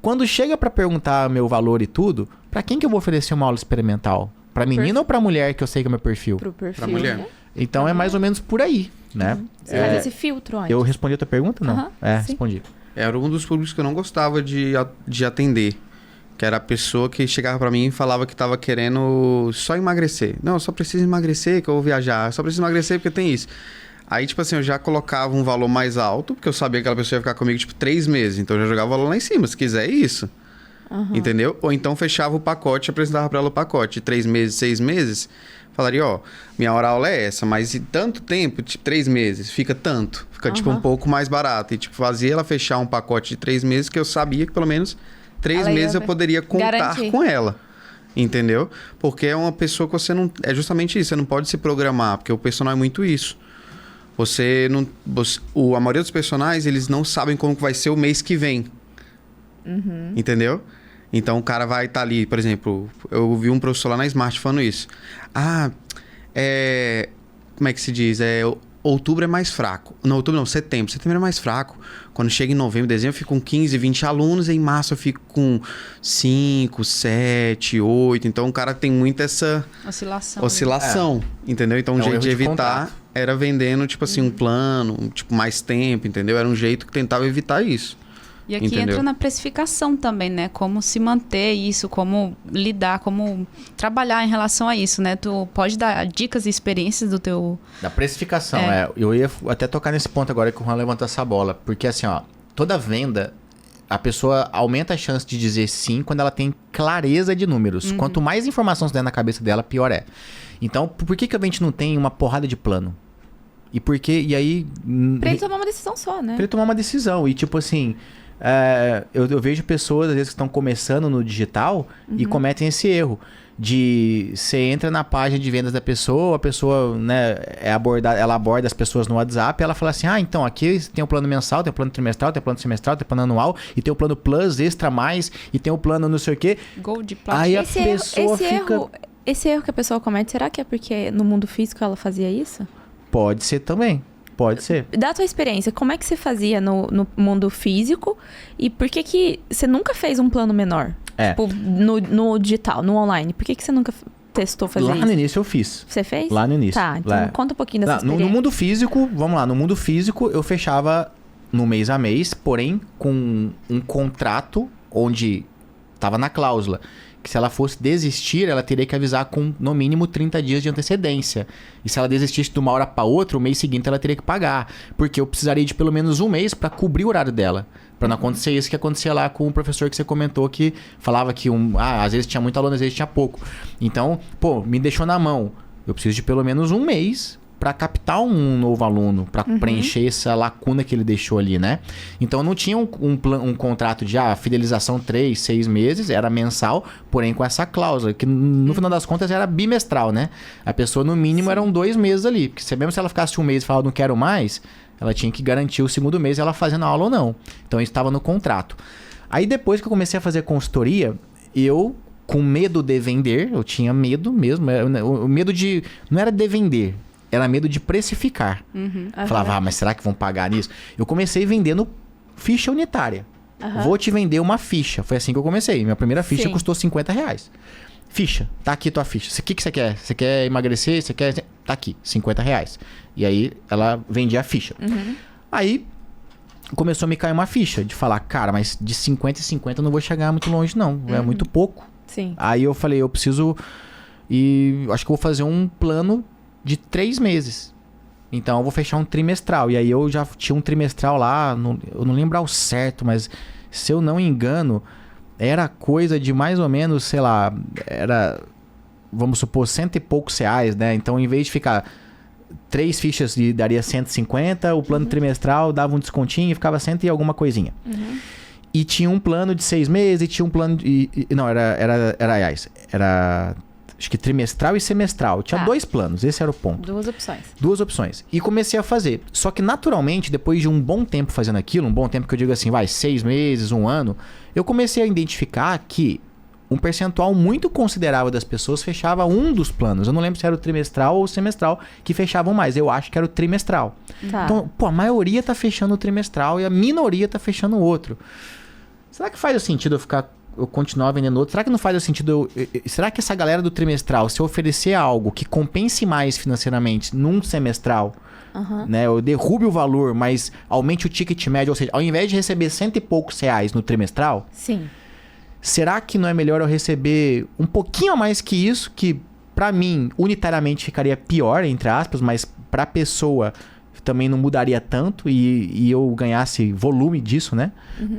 Quando chega pra perguntar meu valor e tudo, pra quem que eu vou oferecer uma aula experimental? Pra menina ou pra mulher que eu sei que é meu perfil? Pro perfil. Pra mulher. Né? Então é mais ou menos por aí, né? Você faz esse filtro antes. Eu respondi a tua pergunta? Não. Sim. Respondi. Era um dos públicos que eu não gostava de atender. Que era a pessoa que chegava pra mim e falava que tava querendo só emagrecer. Não, eu só preciso emagrecer que eu vou viajar. Eu só preciso emagrecer porque tem isso. Aí, tipo assim, eu já colocava um valor mais alto, porque eu sabia que aquela pessoa ia ficar comigo, 3 meses. Então, eu já jogava o valor lá em cima, se quiser isso. Entendeu? Ou então, fechava o pacote, apresentava pra ela o pacote de 3 meses, 6 meses. Falaria, minha hora aula é essa, mas em tanto tempo, 3 meses, fica tanto. Fica, um pouco mais barato. E, fazia ela fechar um pacote de 3 meses, que eu sabia que pelo menos 3 meses eu poderia contar com ela. Entendeu? Porque é uma pessoa que você não... É justamente isso, você não pode se programar, porque o personal é muito isso. A maioria dos personagens, eles não sabem como vai ser o mês que vem. Entendeu? Então, o cara vai estar ali, por exemplo, eu vi um professor lá na Smart falando isso. Como é que se diz? Outubro é mais fraco. Não, outubro não, setembro. Setembro é mais fraco. Quando chega em novembro, dezembro, eu fico com 15, 20 alunos. E em março eu fico com 5, 7, 8. Então, o cara tem muito essa... Oscilação. Entendeu? Então, um jeito de evitar era vendendo, um plano, mais tempo, entendeu? Era um jeito que tentava evitar isso. E aqui entra na precificação também, né? Como se manter isso, como lidar, como trabalhar em relação a isso, né? Tu pode dar dicas e experiências do teu... Da precificação, Eu ia até tocar nesse ponto agora que o Juan levantou essa bola. Porque assim, toda venda, a pessoa aumenta a chance de dizer sim quando ela tem clareza de números. Quanto mais informação você der na cabeça dela, pior é. Então, por que a gente não tem uma porrada de plano? E por que... E aí... Pra ele tomar uma decisão só, né? Pra ele tomar uma decisão. E eu vejo pessoas, às vezes, que estão começando no digital e cometem esse erro. De você entra na página de vendas da pessoa, a pessoa, né, ela aborda as pessoas no WhatsApp e ela fala assim, então aqui tem o plano mensal, tem o plano trimestral, tem o plano semestral, tem o plano anual, e tem o plano Plus, Extra Mais, e tem o plano não sei o quê. Gold, Platinum. Aí a pessoa fica... Esse erro que a pessoa comete, será que é porque no mundo físico ela fazia isso? Pode ser também. Pode ser. Da tua experiência, como é que você fazia no mundo físico? E por que você nunca fez um plano menor? Tipo, no digital, no online. Por que você nunca testou fazer isso? Lá no início eu fiz. Você fez? Lá no início. Tá, então conta um pouquinho dessa experiência. No mundo físico, vamos lá. No mundo físico, eu fechava no mês a mês, porém com um contrato onde estava na cláusula que se ela fosse desistir, ela teria que avisar com no mínimo 30 dias de antecedência. E se ela desistisse de uma hora para outra, o mês seguinte ela teria que pagar. Porque eu precisaria de pelo menos um mês para cobrir o horário dela. Para não acontecer isso que acontecia lá com o professor que você comentou, que falava que às vezes tinha muito aluno, às vezes tinha pouco. Então, me deixou na mão. Eu preciso de pelo menos um mês para captar um novo aluno, para preencher essa lacuna que ele deixou ali, né? Então, não tinha um contrato de fidelização 3, 6 meses, era mensal, porém com essa cláusula, que no final das contas era bimestral, né? A pessoa, no mínimo, eram 2 meses ali, porque mesmo se ela ficasse um mês e falava, não quero mais, ela tinha que garantir o segundo mês ela fazendo a aula ou não. Então, isso estava no contrato. Aí, depois que eu comecei a fazer consultoria, eu, com medo de vender, eu tinha medo mesmo, o medo de... Não era de vender, era medo de precificar. Falava, mas será que vão pagar nisso? Eu comecei vendendo ficha unitária. Vou te vender uma ficha. Foi assim que eu comecei. Minha primeira ficha custou R$50. Ficha. Tá aqui tua ficha. O que você quer? Você quer emagrecer? Você quer... Tá aqui, R$50. E aí, ela vendia a ficha. Aí, começou a me cair uma ficha. De falar, cara, mas de 50 em 50 eu não vou chegar muito longe, não. É muito pouco. Sim. Aí eu falei, eu preciso... E acho que eu vou fazer um plano de 3 meses. Então, eu vou fechar um trimestral. E aí, eu já tinha um trimestral lá, eu não lembro ao certo, mas se eu não engano, era coisa de mais ou menos, sei lá, era, vamos supor, R$100 e poucos, né? Então, em vez de ficar 3 fichas daria 150, o plano trimestral dava um descontinho e ficava 100 e alguma coisinha. E tinha um plano de 6 meses e tinha um plano de... Não, era acho que trimestral e semestral. Tinha 2 planos, esse era o ponto. 2 opções. E comecei a fazer. Só que naturalmente, depois de um bom tempo fazendo aquilo, um bom tempo que eu digo assim, 6 meses, 1 ano, eu comecei a identificar que um percentual muito considerável das pessoas fechava um dos planos. Eu não lembro se era o trimestral ou o semestral que fechavam mais. Eu acho que era o trimestral. Então, a maioria tá fechando o trimestral e a minoria tá fechando o outro. Será que faz sentido eu continuar vendendo outro? Será que não faz sentido será que essa galera do trimestral, se eu oferecer algo que compense mais financeiramente num semestral, né, eu derrube o valor, mas aumente o ticket médio, ou seja, ao invés de receber R$100 e poucos no trimestral, será que não é melhor eu receber um pouquinho a mais que isso, que pra mim unitariamente ficaria pior, entre aspas, mas pra pessoa também não mudaria tanto e eu ganhasse volume disso, né?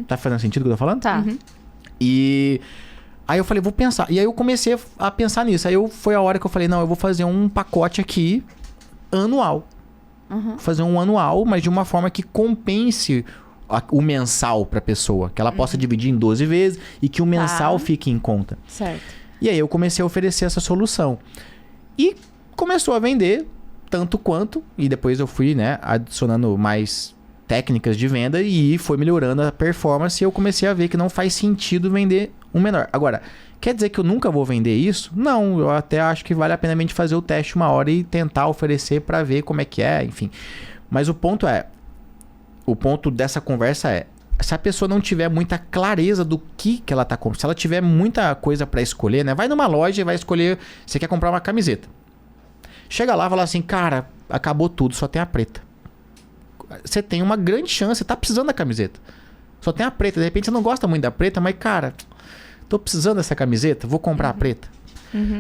Tá fazendo sentido o que eu tô falando? Tá. E aí eu falei, vou pensar. E aí eu comecei a pensar nisso. Aí foi a hora que eu falei, não, eu vou fazer um pacote aqui anual. Vou fazer um anual, mas de uma forma que compense o mensal pra pessoa. Que ela possa dividir em 12 vezes e que o mensal fique em conta. Certo. E aí eu comecei a oferecer essa solução. E começou a vender tanto quanto. E depois eu fui, né, adicionando mais técnicas de venda e foi melhorando a performance e eu comecei a ver que não faz sentido vender um menor. Agora, quer dizer que eu nunca vou vender isso? Não, eu até acho que vale a pena a gente fazer o teste uma hora e tentar oferecer para ver como é que é, enfim. Mas o ponto dessa conversa é, se a pessoa não tiver muita clareza do que ela tá comprando, se ela tiver muita coisa para escolher, né? Vai numa loja e vai escolher, você quer comprar uma camiseta. Chega lá e fala assim, cara, acabou tudo, só tem a preta. Você tem uma grande chance, você tá precisando da camiseta. Só tem a preta. De repente você não gosta muito da preta, mas cara, tô precisando dessa camiseta, vou comprar a preta.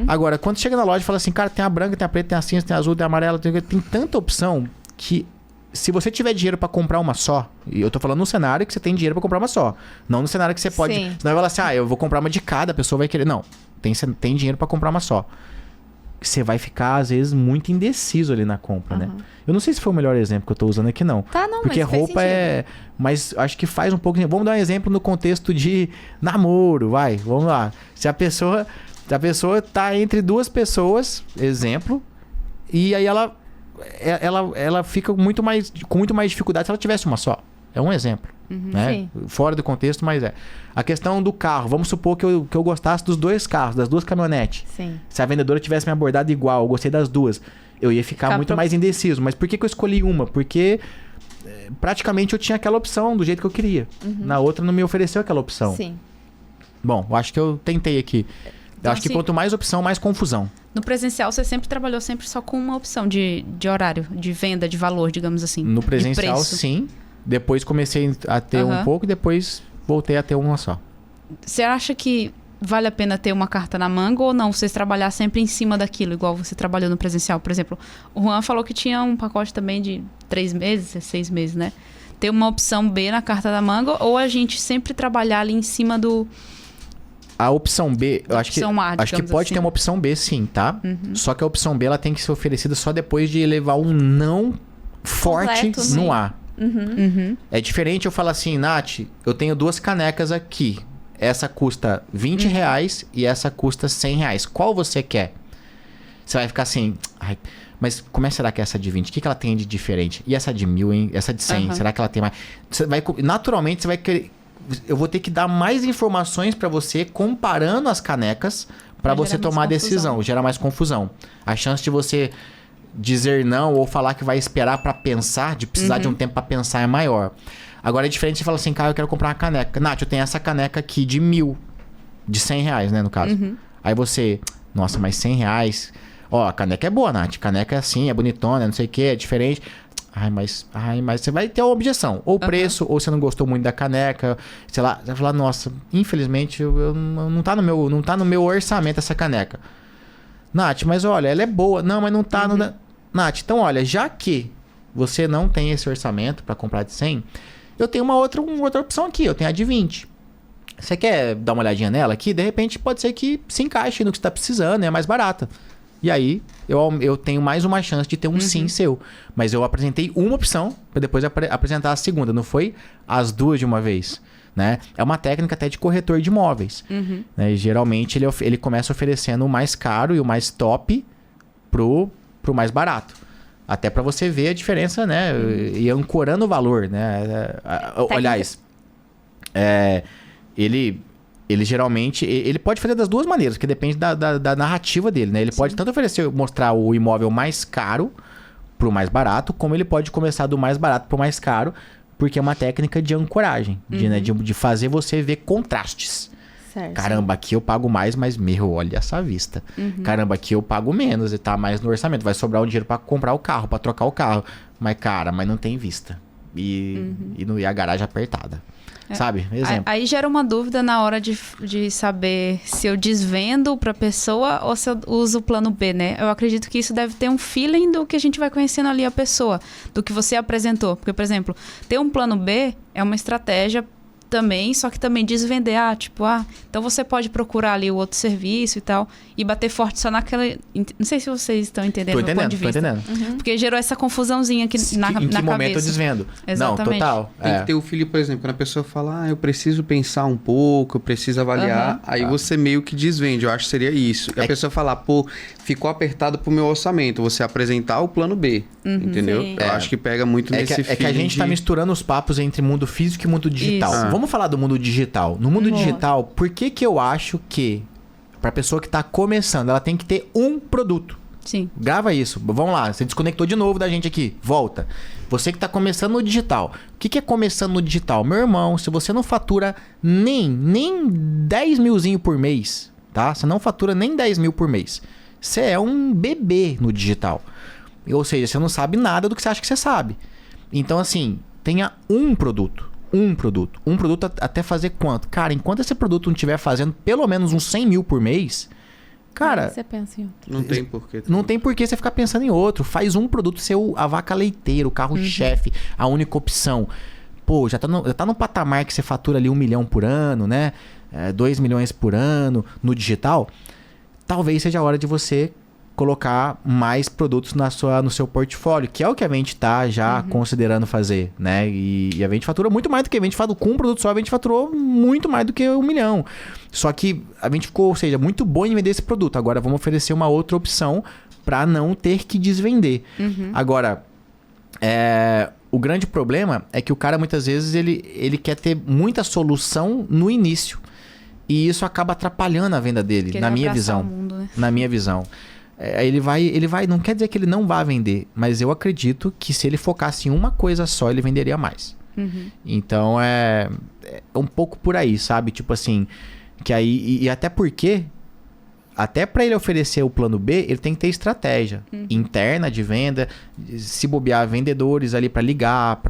Agora, quando chega na loja e fala assim, cara, tem a branca, tem a preta, tem a cinza, tem a azul, tem a amarela, tem tanta opção que se você tiver dinheiro pra comprar uma só, e eu tô falando no cenário que você tem dinheiro pra comprar uma só, não no cenário que você pode... Senão vai falar assim, eu vou comprar uma de cada, a pessoa vai querer. Não, tem dinheiro pra comprar uma só. você vai ficar, às vezes, muito indeciso ali na compra, né? Eu não sei se foi o melhor exemplo que eu tô usando aqui, não. Tá, não, porque mas faz roupa sentido. Mas acho que faz um pouco... Vamos dar um exemplo no contexto de namoro, vai. Vamos lá. Se a pessoa tá entre duas pessoas, exemplo, e aí ela fica com muito mais dificuldade se ela tivesse uma só. É um exemplo. Né? Sim. Fora do contexto, mas é. A questão do carro. Vamos supor que eu gostasse dos dois carros, das duas caminhonetes. Sim. Se a vendedora tivesse me abordado igual, eu gostei das duas, eu ia ficar muito mais indeciso. Mas por que eu escolhi uma? Porque praticamente eu tinha aquela opção do jeito que eu queria. Na outra não me ofereceu aquela opção. Sim. Bom, eu acho que eu tentei aqui. Eu acho que quanto mais opção, mais confusão. No presencial, você sempre trabalhou só com uma opção de horário, de venda, de valor, digamos assim. No presencial, de preço. sim. Depois comecei a ter um pouco e depois voltei a ter uma só. Você acha que vale a pena ter uma carta na manga ou não? Vocês trabalhar sempre em cima daquilo, igual você trabalhou no presencial? Por exemplo, o Juan falou que tinha um pacote também de 3 meses, 6 meses, né? Ter uma opção B na carta da manga ou a gente sempre trabalhar ali em cima do... A opção B, eu acho que pode assim. ter uma opção B, sim, tá? Só que a opção B ela tem que ser oferecida só depois de levar um não forte Completo, no sim. ar. É diferente eu falar assim, Nath, eu tenho 2 canecas aqui. Essa custa R$20 e essa custa R$100. Qual você quer? Você vai ficar assim, ai, mas como é será que é essa de 20? O que ela tem de diferente? E essa de 1.000, hein? Essa de 100, será que ela tem mais? Naturalmente, você vai querer... Eu vou ter que dar mais informações para você comparando as canecas para você tomar a decisão. Gera mais confusão. A chance de você dizer não ou falar que vai esperar para pensar, de precisar de um tempo para pensar é maior. Agora é diferente você falar assim, cara, eu quero comprar uma caneca. Nath, eu tenho essa caneca aqui de 1.000, de R$100, né, no caso. Aí você, nossa, mas R$100... Ó, a caneca é boa, Nath. Caneca é assim, é bonitona, não sei o que, é diferente. Ai, mas você vai ter uma objeção. Ou preço, ou você não gostou muito da caneca. Sei lá, você vai falar, nossa, infelizmente, não tá no meu orçamento essa caneca. Nath, mas olha, ela é boa. Não, mas não tá no... Nath, então olha, já que você não tem esse orçamento para comprar de 100, eu tenho uma outra opção aqui, eu tenho a de 20. Você quer dar uma olhadinha nela aqui? De repente pode ser que se encaixe no que você tá precisando, é mais barata. E aí, eu tenho mais uma chance de ter um sim seu. Mas eu apresentei uma opção para depois apresentar a segunda. Não foi as duas de uma vez, né? É uma técnica até de corretor de imóveis. Né? E geralmente, ele começa oferecendo o mais caro e o mais top pro mais barato. Até para você ver a diferença, né? E ancorando o valor, né? Aliás, ele geralmente... Ele pode fazer das duas maneiras, porque depende da narrativa dele, né? Ele pode tanto mostrar o imóvel mais caro pro mais barato, como ele pode começar do mais barato pro mais caro, porque é uma técnica de ancoragem, de fazer você ver contrastes. Certo. Caramba, aqui eu pago mais, mas olha essa vista. Caramba, aqui eu pago menos e tá mais no orçamento. Vai sobrar um dinheiro pra comprar o carro, pra trocar o carro. Mas, mas não tem vista. E a garagem apertada. Sabe? Exemplo. Aí gera uma dúvida na hora de saber se eu desvendo pra pessoa ou se eu uso o plano B, né? Eu acredito que isso deve ter um feeling do que a gente vai conhecendo ali a pessoa, do que você apresentou. Porque, por exemplo, ter um plano B é uma estratégia também, só que também desvender, então você pode procurar ali o outro serviço e tal, e bater forte só naquela... Não sei se vocês estão entendendo o meu ponto de vista. Tô entendendo. Porque gerou essa confusãozinha aqui na cabeça. Em que momento eu desvendo? Exatamente. Não, total. Tem que ter o filho, por exemplo, quando a pessoa fala, eu preciso pensar um pouco, eu preciso avaliar, aí você meio que desvende, eu acho que seria isso. E a pessoa falar, ficou apertado pro meu orçamento, você apresentar o plano B, entendeu? Sim. Eu acho que pega muito nesse feeling. É que a gente tá misturando os papos entre mundo físico e mundo digital. Isso. Vamos falar do mundo digital. No mundo digital, por que eu acho que pra pessoa que tá começando, ela tem que ter um produto? Sim. Grava isso. Vamos lá, você desconectou de novo da gente aqui. Volta. Você que tá começando no digital. O que é começando no digital? Meu irmão, se você não fatura nem 10 milzinho por mês, tá? Você não fatura nem 10 mil por mês. Você é um bebê no digital. Ou seja, você não sabe nada do que você acha que você sabe. Então, assim, tenha um produto. Um produto até fazer quanto? Cara, enquanto esse produto não estiver fazendo pelo menos uns 100 mil por mês, cara... Você pensa em outro. Não tem porquê. Não tem porquê você ficar pensando em outro. Faz um produto ser a vaca leiteira, o carro-chefe, a única opção. Pô, já tá no patamar que você fatura ali 1 milhão por ano, né? 2 milhões por ano no digital. Talvez seja a hora de você colocar mais produtos no seu portfólio, que é o que a Vente está já considerando fazer, né? E a Vente fatura muito mais do que a Vente faturou com um produto só, a Vente faturou muito mais do que 1 milhão. Só que a Vente ficou, ou seja, muito boa em vender esse produto. Agora vamos oferecer uma outra opção para não ter que desvender. Agora, o grande problema é que o cara muitas vezes ele quer ter muita solução no início. E isso acaba atrapalhando a venda dele, na minha visão. Mundo, né? Na minha visão. Ele vai, não quer dizer que ele não vai vender, mas eu acredito que se ele focasse em uma coisa só, ele venderia mais. Então é um pouco por aí, sabe? Tipo assim, que aí, e até porque, até para ele oferecer o plano B, ele tem que ter estratégia interna de venda, se bobear vendedores ali para ligar,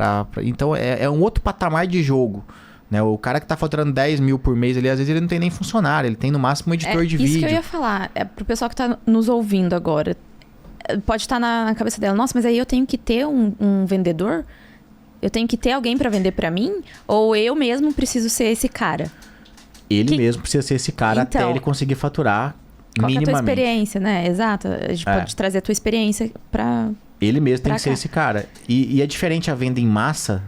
então é um outro patamar de jogo. Né? O cara que tá faturando 10 mil por mês, às vezes ele não tem nem funcionário, ele tem no máximo um editor de vídeo. Isso que eu ia falar, pro pessoal que tá nos ouvindo agora, pode estar na cabeça dela, nossa, mas aí eu tenho que ter um vendedor? Eu tenho que ter alguém para vender para mim? Ou eu mesmo preciso ser esse cara? Ele mesmo precisa ser esse cara então, até ele conseguir faturar qual minimamente. Qual é a tua experiência, né? Exato, a gente pode trazer a tua experiência para... Ele mesmo tem que ser esse cara. E é diferente a venda em massa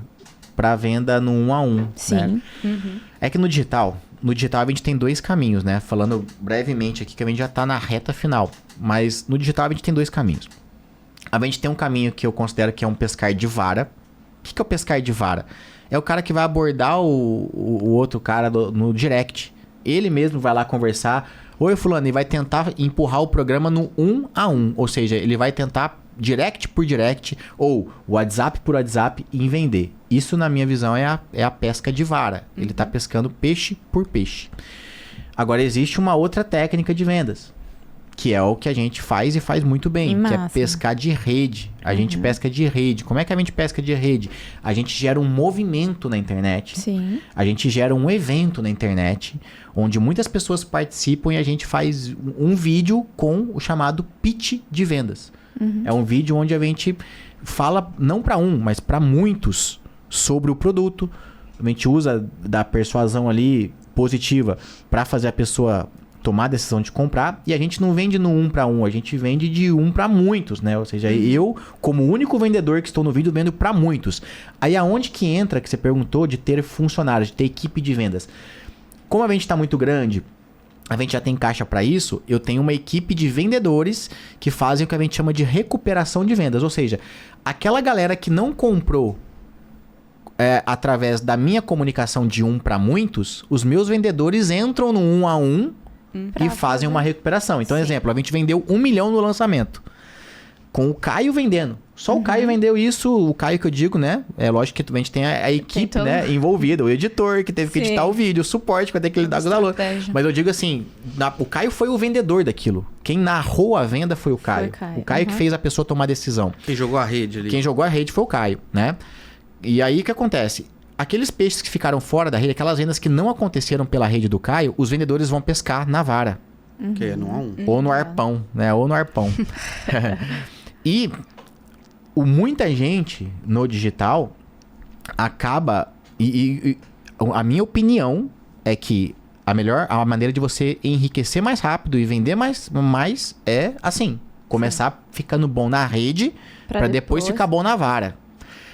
para venda no 1 a 1. Sim. Né? É que no digital a gente tem 2 caminhos, né? Falando brevemente aqui, que a gente já tá na reta final. Mas no digital a gente tem 2 caminhos. A gente tem um caminho que eu considero que é um pescar de vara. O que é o pescar de vara? É o cara que vai abordar o outro cara no direct. Ele mesmo vai lá conversar. Oi, fulano, e vai tentar empurrar o programa no 1 a 1. Ou seja, ele vai tentar direct por direct ou WhatsApp por WhatsApp em vender. Isso, na minha visão, é a pesca de vara. Ele está pescando peixe por peixe. Agora, existe uma outra técnica de vendas, que é o que a gente faz e faz muito bem, que é pescar de rede. A gente pesca de rede. Como é que a gente pesca de rede? A gente gera um movimento na internet. Sim. A gente gera um evento na internet, onde muitas pessoas participam e a gente faz um vídeo com o chamado pitch de vendas. É um vídeo onde a gente fala, não para um, mas para muitos, sobre o produto. A gente usa da persuasão ali positiva para fazer a pessoa tomar a decisão de comprar. E a gente não vende no 1 para 1, a gente vende de 1 para muitos, né? Ou seja, eu, como único vendedor que estou no vídeo, vendo para muitos. Aí aonde que entra, que você perguntou, de ter funcionários, de ter equipe de vendas? Como a gente está muito grande, a gente já tem caixa para isso, eu tenho uma equipe de vendedores que fazem o que a gente chama de recuperação de vendas. Ou seja, aquela galera que não comprou através da minha comunicação de 1 para muitos, os meus vendedores entram no 1 a 1 e fazem uma recuperação. Então, exemplo, a gente vendeu 1 milhão no lançamento, com o Caio vendendo. Só o Caio vendeu isso, o Caio que eu digo, né? É lógico que a gente tem a equipe, né, envolvida, o editor que teve que editar o vídeo, o suporte que vai ter que lidar com o aluno. Mas eu digo assim, o Caio foi o vendedor daquilo. Quem narrou a venda foi o Caio. O Caio que fez a pessoa tomar a decisão. Quem jogou a rede ali. Quem jogou a rede foi o Caio, né? E aí o que acontece? Aqueles peixes que ficaram fora da rede, aquelas vendas que não aconteceram pela rede do Caio, os vendedores vão pescar na vara. Que é no A1. Ou no arpão, né? Ou no arpão. E muita gente no digital acaba... E a minha opinião é que a maneira de você enriquecer mais rápido e vender mais é assim. Começar ficando bom na rede para depois ficar bom na vara.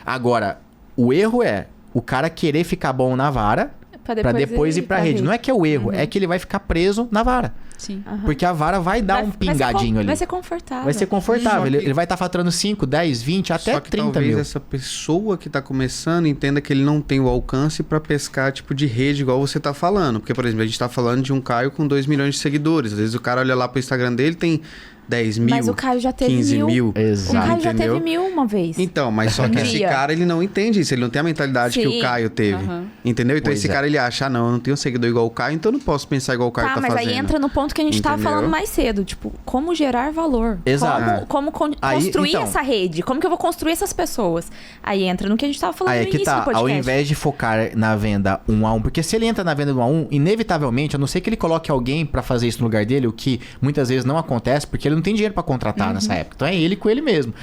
Agora, o erro é o cara querer ficar bom na vara para depois ir pra rede. Não é que é o erro, é que ele vai ficar preso na vara. Sim. Porque a vara vai dar um pingadinho ali. Vai ser confortável. Vai ser confortável. Ele vai estar faturando 5, 10, 20, até só que 30 talvez mil. Essa pessoa que tá começando entenda que ele não tem o alcance para pescar tipo de rede igual você tá falando. Porque, por exemplo, a gente tá falando de um Caio com 2 milhões de seguidores. Às vezes o cara olha lá pro Instagram dele, tem 10 mil, mas o Caio já teve 15 mil. Exato. O Caio já entendeu? teve 1000 uma vez. Então, mas só que esse cara, ele não entende isso. Ele não tem a mentalidade que o Caio teve. Entendeu? Então esse cara, ele acha, não, eu não tenho seguidor igual o Caio, então eu não posso pensar igual o Caio tá fazendo. Mas aí entra no ponto que a gente tava falando mais cedo. Tipo, como gerar valor. Exato. Como construir essa rede. Como que eu vou construir essas pessoas. Aí entra no que a gente tava falando no início do podcast. Ao invés de focar na venda 1 a 1, porque se ele entra na venda 1 a 1, inevitavelmente, a não ser que ele coloque alguém pra fazer isso no lugar dele, o que muitas vezes não acontece, porque ele não tem dinheiro pra contratar nessa época. Então é ele com ele mesmo.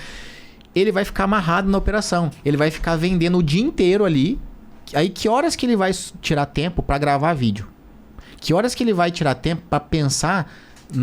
Ele vai ficar amarrado na operação. Ele vai ficar vendendo o dia inteiro ali. Aí que horas que ele vai tirar tempo pra gravar vídeo? Que horas que ele vai tirar tempo pra pensar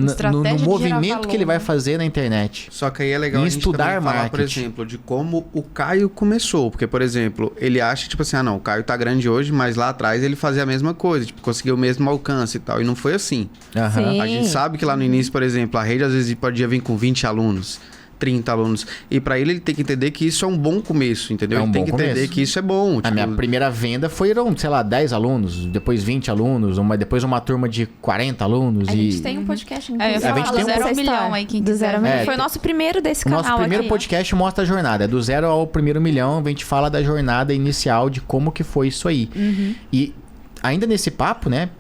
Estratégia no movimento valor, que ele vai né? fazer na internet. Só que aí é legal E a gente estudar também falar, por marketing. exemplo, de como o Caio começou. Porque, por exemplo, ele acha, tipo assim, não, o Caio tá grande hoje, mas lá atrás ele fazia a mesma coisa, tipo, conseguiu o mesmo alcance e tal. E não foi assim. Aham. Sim. A gente sabe que lá no início, por exemplo, a rede às vezes podia vir com 20 alunos, 30 alunos. E pra ele tem que entender que isso é um bom começo, entendeu? É um Ele tem bom que entender começo. que isso é bom. A tipo, minha primeira venda foram, sei lá, 10 alunos, depois 20 alunos, depois uma turma de 40 alunos. A e gente tem um podcast, É, eu inclusive, ia A gente falar tem do um 0 ao essa milhão história. aí, quem Do quiser. 0 ao milhão. É, Foi o nosso primeiro desse O canal nosso primeiro aqui. podcast mostra a jornada. É do 0 ao primeiro milhão, a gente fala da jornada inicial, de como que foi isso aí. E ainda nesse papo, né?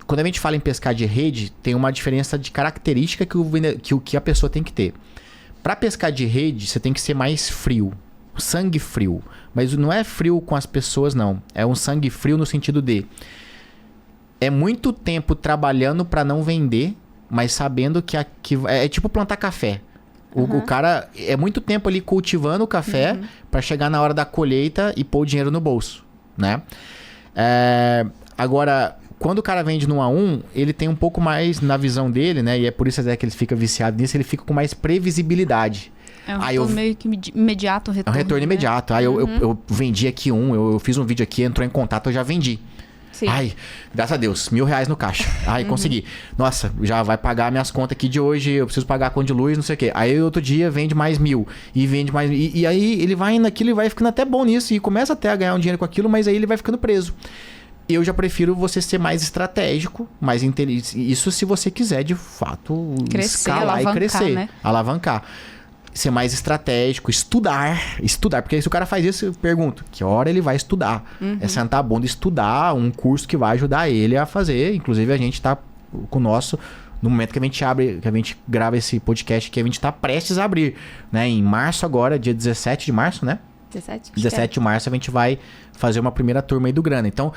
Quando a gente fala em pescar de rede, tem uma diferença de característica que a pessoa tem que ter. Para pescar de rede, você tem que ser mais frio. Sangue frio. Mas não é frio com as pessoas, não. É um sangue frio no sentido de... É muito tempo trabalhando para não vender, mas sabendo que é tipo plantar café. O cara é muito tempo ali cultivando o café para chegar na hora da colheita e pôr o dinheiro no bolso, né? Agora, quando o cara vende no 1 a 1, ele tem um pouco mais na visão dele, né? E é por isso até que ele fica viciado nisso, ele fica com mais previsibilidade. É um Aí retorno meio que imediato, É um retorno. retorno né? imediato. Aí eu vendi aqui eu fiz um vídeo aqui, entrou em contato, eu já vendi. Sim. Ai, graças a Deus, R$1.000 no caixa. Ai, consegui. Nossa, já vai pagar minhas contas aqui de hoje, eu preciso pagar a conta de luz, não sei o quê. Aí outro dia vende mais 1.000 e vende mais... E aí ele vai indo naquilo e vai ficando até bom nisso e começa até a ganhar um dinheiro com aquilo, mas aí ele vai ficando preso. Eu já prefiro você ser mais estratégico, mais inteligente. Isso se você quiser, de fato, Crescer, escalar alavancar, e crescer. né? Alavancar. Ser mais estratégico, estudar. Porque se o cara faz isso, eu pergunto, que hora ele vai estudar? É sentar a bunda e estudar um curso que vai ajudar ele a fazer. Inclusive, a gente tá com o nosso... No momento que a gente abre, que a gente grava esse podcast, que a gente tá prestes a abrir, né? Em março agora, dia 17 de março, né? 17? 17 de março a gente vai fazer uma primeira turma aí do Grana. Então,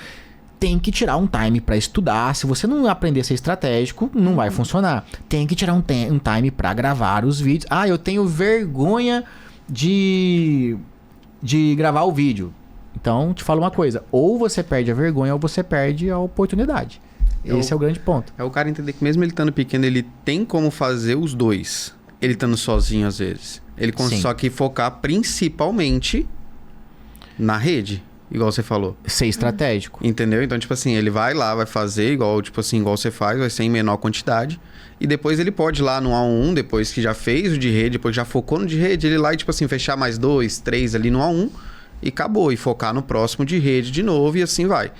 tem que tirar um time pra estudar. Se você não aprender a ser estratégico, não vai funcionar. Tem que tirar um time pra gravar os vídeos. Ah, eu tenho vergonha de gravar o vídeo. Então, te falo uma coisa. Ou você perde a vergonha, ou você perde a oportunidade. Esse é o grande ponto. É o cara entender que mesmo ele estando pequeno, ele tem como fazer os dois. Ele estando sozinho, às vezes. Ele Sim. só que focar principalmente na rede, igual você falou. Ser estratégico. Entendeu? Então, tipo assim, ele vai lá, vai fazer igual, tipo assim, igual você faz, vai ser em menor quantidade. E depois ele pode ir lá no 1 a 1, depois que já fez o de rede, depois já focou no de rede, ele ir lá e, tipo assim, fechar mais 2, 3 ali no 1 a 1 e acabou. E focar no próximo de rede de novo e assim vai.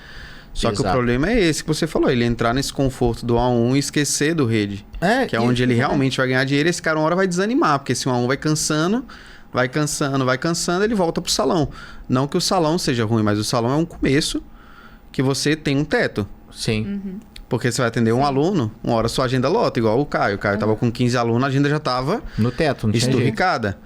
Só que o Exato. problema é esse que você falou, ele entrar nesse conforto do 1 a 1 e esquecer do rede. Que é onde ele realmente vai ganhar dinheiro e esse cara uma hora vai desanimar, porque se o 1 a 1 vai cansando, ele volta pro salão. Não que o salão seja ruim, mas o salão é um começo que você tem um teto. Sim. Porque você vai atender um aluno, uma hora sua agenda lota, igual o Caio. O Caio tava com 15 alunos, a agenda já tava No teto, não tinha jeito. esturricada.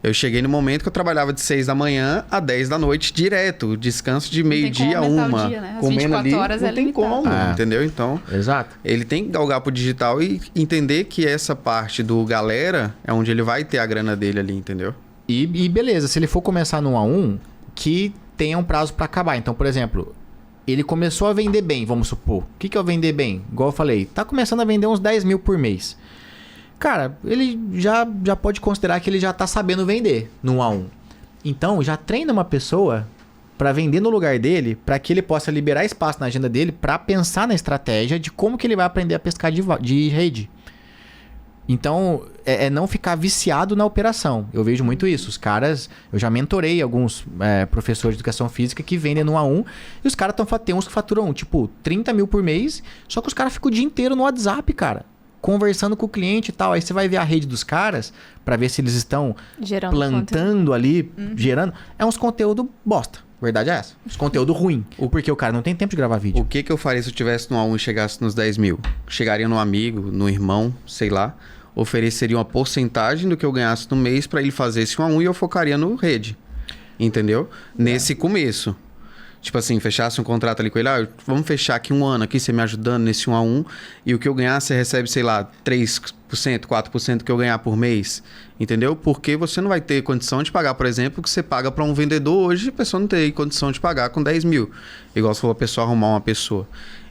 Eu cheguei no momento que eu trabalhava de 6 da manhã a 10 da noite direto. Descanso de meio-dia a como aumentar o 1. dia, né? As Comendo 24 ali, horas não é tem limitado. como, É. entendeu? Então, Exato. ele tem que galgar pro digital e entender que essa parte do galera é onde ele vai ter a grana dele ali, entendeu? E beleza, se ele for começar no 1 a 1, que tenha um prazo pra acabar. Então, por exemplo, ele começou a vender bem, vamos supor. O que é o vender bem? Igual eu falei, tá começando a vender uns 10 mil por mês. Cara, ele já pode considerar que ele já tá sabendo vender no 1 a 1. Então, já treina uma pessoa pra vender no lugar dele, pra que ele possa liberar espaço na agenda dele pra pensar na estratégia de como que ele vai aprender a pescar de rede. Então, é não ficar viciado na operação. Eu vejo muito isso. Os caras... Eu já mentorei alguns professores de educação física que vendem no 1 a 1 e os caras tem uns que faturam, tipo, 30 mil por mês, só que os caras ficam o dia inteiro no WhatsApp, cara, conversando com o cliente e tal. Aí você vai ver a rede dos caras pra ver se eles estão Gerando plantando ali, gerando. É uns conteúdo bosta. Verdade é essa. Uns conteúdo ruim. Porque o cara não tem tempo de gravar vídeo. O que eu faria se eu tivesse no 1 a 1 e chegasse nos 10 mil? Chegaria no amigo, no irmão, sei lá. Ofereceria uma porcentagem do que eu ganhasse no mês pra ele fazer esse 1 a 1 e eu focaria no rede. Entendeu? Nesse começo. Tipo assim, fechasse um contrato ali com ele. Ah, vamos fechar aqui um ano aqui, você me ajudando nesse 1 a 1. E o que eu ganhar, você recebe, sei lá, 3 4% que eu ganhar por mês, entendeu? Porque você não vai ter condição de pagar, por exemplo, o que você paga para um vendedor hoje, a pessoa não tem condição de pagar com 10 mil. Igual se for a pessoa arrumar uma pessoa.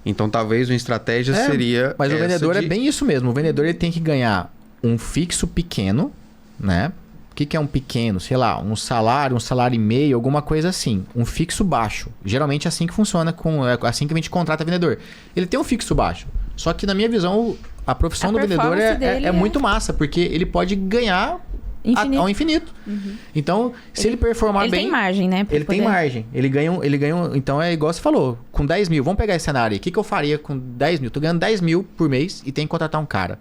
Então, talvez uma estratégia seria... Mas o vendedor é bem isso mesmo. O vendedor ele tem que ganhar um fixo pequeno, né? O que é um pequeno? Sei lá, um salário e meio, alguma coisa assim. Um fixo baixo. Geralmente é assim que funciona, é assim que a gente contrata vendedor. Ele tem um fixo baixo. Só que, na minha visão, a profissão do vendedor é muito massa, porque ele pode ganhar ao infinito. Então, se ele performar bem... Ele tem margem, né? Ele tem margem. Ele ganha então, é igual você falou. Com 10 mil, vamos pegar esse cenário aí. O que eu faria com 10 mil? Tô ganhando 10 mil por mês e tenho que contratar um cara.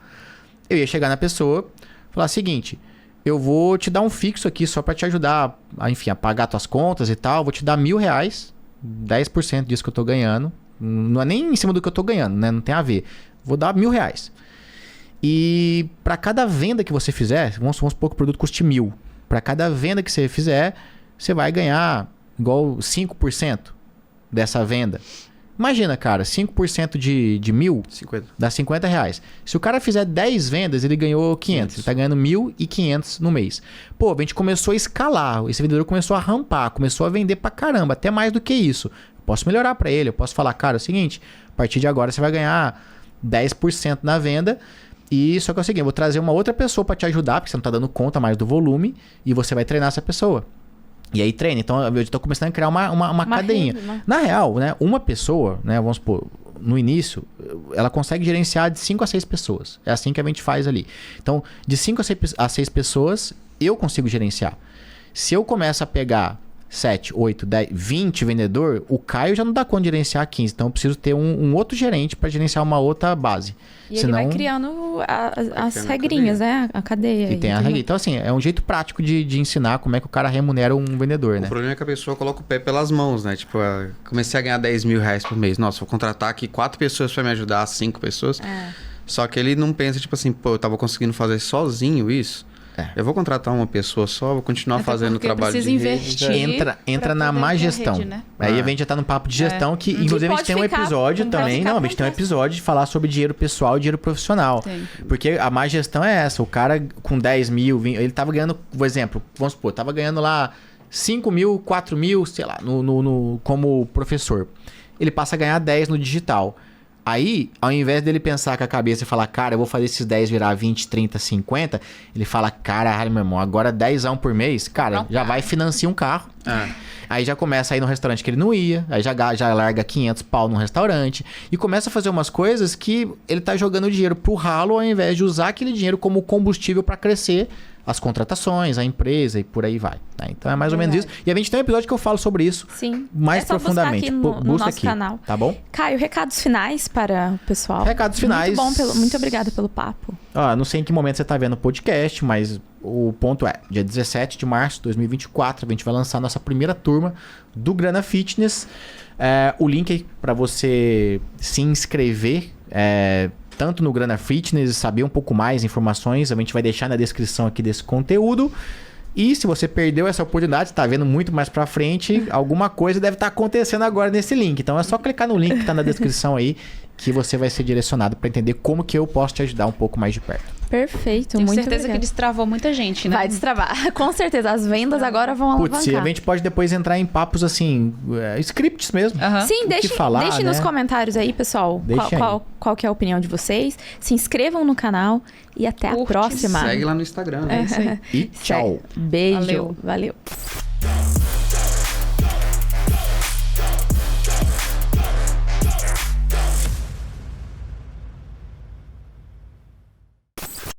Eu ia chegar na pessoa e falar o seguinte... Eu vou te dar um fixo aqui só para te ajudar a pagar tuas contas e tal. Vou te dar R$1.000, 10% disso que eu tô ganhando. Não é nem em cima do que eu tô ganhando, né? Não tem a ver. Vou dar R$1.000. E para cada venda que você fizer, vamos supor que o produto custe 1.000. Para cada venda que você fizer, você vai ganhar igual 5% dessa venda. Imagina, cara, 5% de 1.000 dá R$50. Se o cara fizer 10 vendas, ele ganhou 500. Ele tá ganhando 1.500 no mês. Pô, a gente começou a escalar. Esse vendedor começou a rampar, começou a vender pra caramba, até mais do que isso. Eu posso melhorar pra ele, eu posso falar, cara, é o seguinte, a partir de agora você vai ganhar 10% na venda. E só que é o seguinte, eu vou trazer uma outra pessoa pra te ajudar, porque você não tá dando conta mais do volume, e você vai treinar essa pessoa. E aí treina. Então eu estou começando a criar uma cadeinha. Rede, né? Na real, né, uma pessoa, né, vamos supor, no início, ela consegue gerenciar de 5 a 6 pessoas. É assim que a gente faz ali. Então, de 5 a 6 pessoas, eu consigo gerenciar. Se eu começo a pegar 7, 8, 10, 20 vendedor, o Caio já não dá conta de gerenciar 15. Então eu preciso ter um outro gerente para gerenciar uma outra base. E senão... ele vai criando as regrinhas, né? A cadeia. E tem a regra. Então, assim, é um jeito prático de ensinar como é que o cara remunera um vendedor, né? O problema é que a pessoa coloca o pé pelas mãos, né? Tipo, comecei a ganhar R$10.000 por mês. Nossa, vou contratar aqui 4 pessoas para me ajudar, 5 pessoas. Só que ele não pensa, tipo assim, pô, eu tava conseguindo fazer sozinho isso. Eu vou contratar uma pessoa só, vou continuar fazendo o trabalho de investir rede. Entra na má gestão. Rede, né? Aí a gente já tá no papo de gestão, que inclusive a gente tem um episódio também. Não, a gente tem um episódio de falar sobre dinheiro pessoal e dinheiro profissional. Porque a má gestão é essa. O cara com 10 mil, ele tava ganhando, por exemplo, vamos supor, tava ganhando lá 5 mil, 4 mil, sei lá, como professor. Ele passa a ganhar 10 no digital. Aí, ao invés dele pensar com a cabeça e falar, cara, eu vou fazer esses 10 virar 20, 30, 50, ele fala, caralho, meu irmão, agora 10 por mês, cara, já vai financiar um carro. Aí já começa a ir no restaurante que ele não ia, aí já larga 500 pau num restaurante e começa a fazer umas coisas que ele tá jogando dinheiro pro ralo ao invés de usar aquele dinheiro como combustível para crescer as contratações, a empresa e por aí vai. Tá? Então é mais ou menos isso. E a gente tem um episódio que eu falo sobre isso mais profundamente. Buscar aqui no nosso canal. Tá bom? Caio, recados finais para o pessoal. Recados finais. Muito bom, muito obrigada pelo papo. Não sei em que momento você tá vendo o podcast, mas o ponto é, dia 17 de março de 2024, a gente vai lançar a nossa primeira turma do Grana Fitness. O link para você se inscrever tanto no Grana Fitness, saber um pouco mais informações, a gente vai deixar na descrição aqui desse conteúdo. E se você perdeu essa oportunidade, está vendo muito mais pra frente, alguma coisa deve estar acontecendo agora nesse link. Então é só clicar no link que está na descrição aí, que você vai ser direcionado para entender como que eu posso te ajudar um pouco mais de perto. Perfeito, Tenho muito certeza obrigada. Que destravou muita gente, né? Vai destravar, com certeza. As vendas agora vão alavancar. Putz, a gente pode depois entrar em papos assim, scripts mesmo. Sim, deixem nos comentários aí, pessoal, qual que é a opinião de vocês. Se inscrevam no canal e até a próxima. Segue lá no Instagram, né? E tchau. Beijo. Valeu.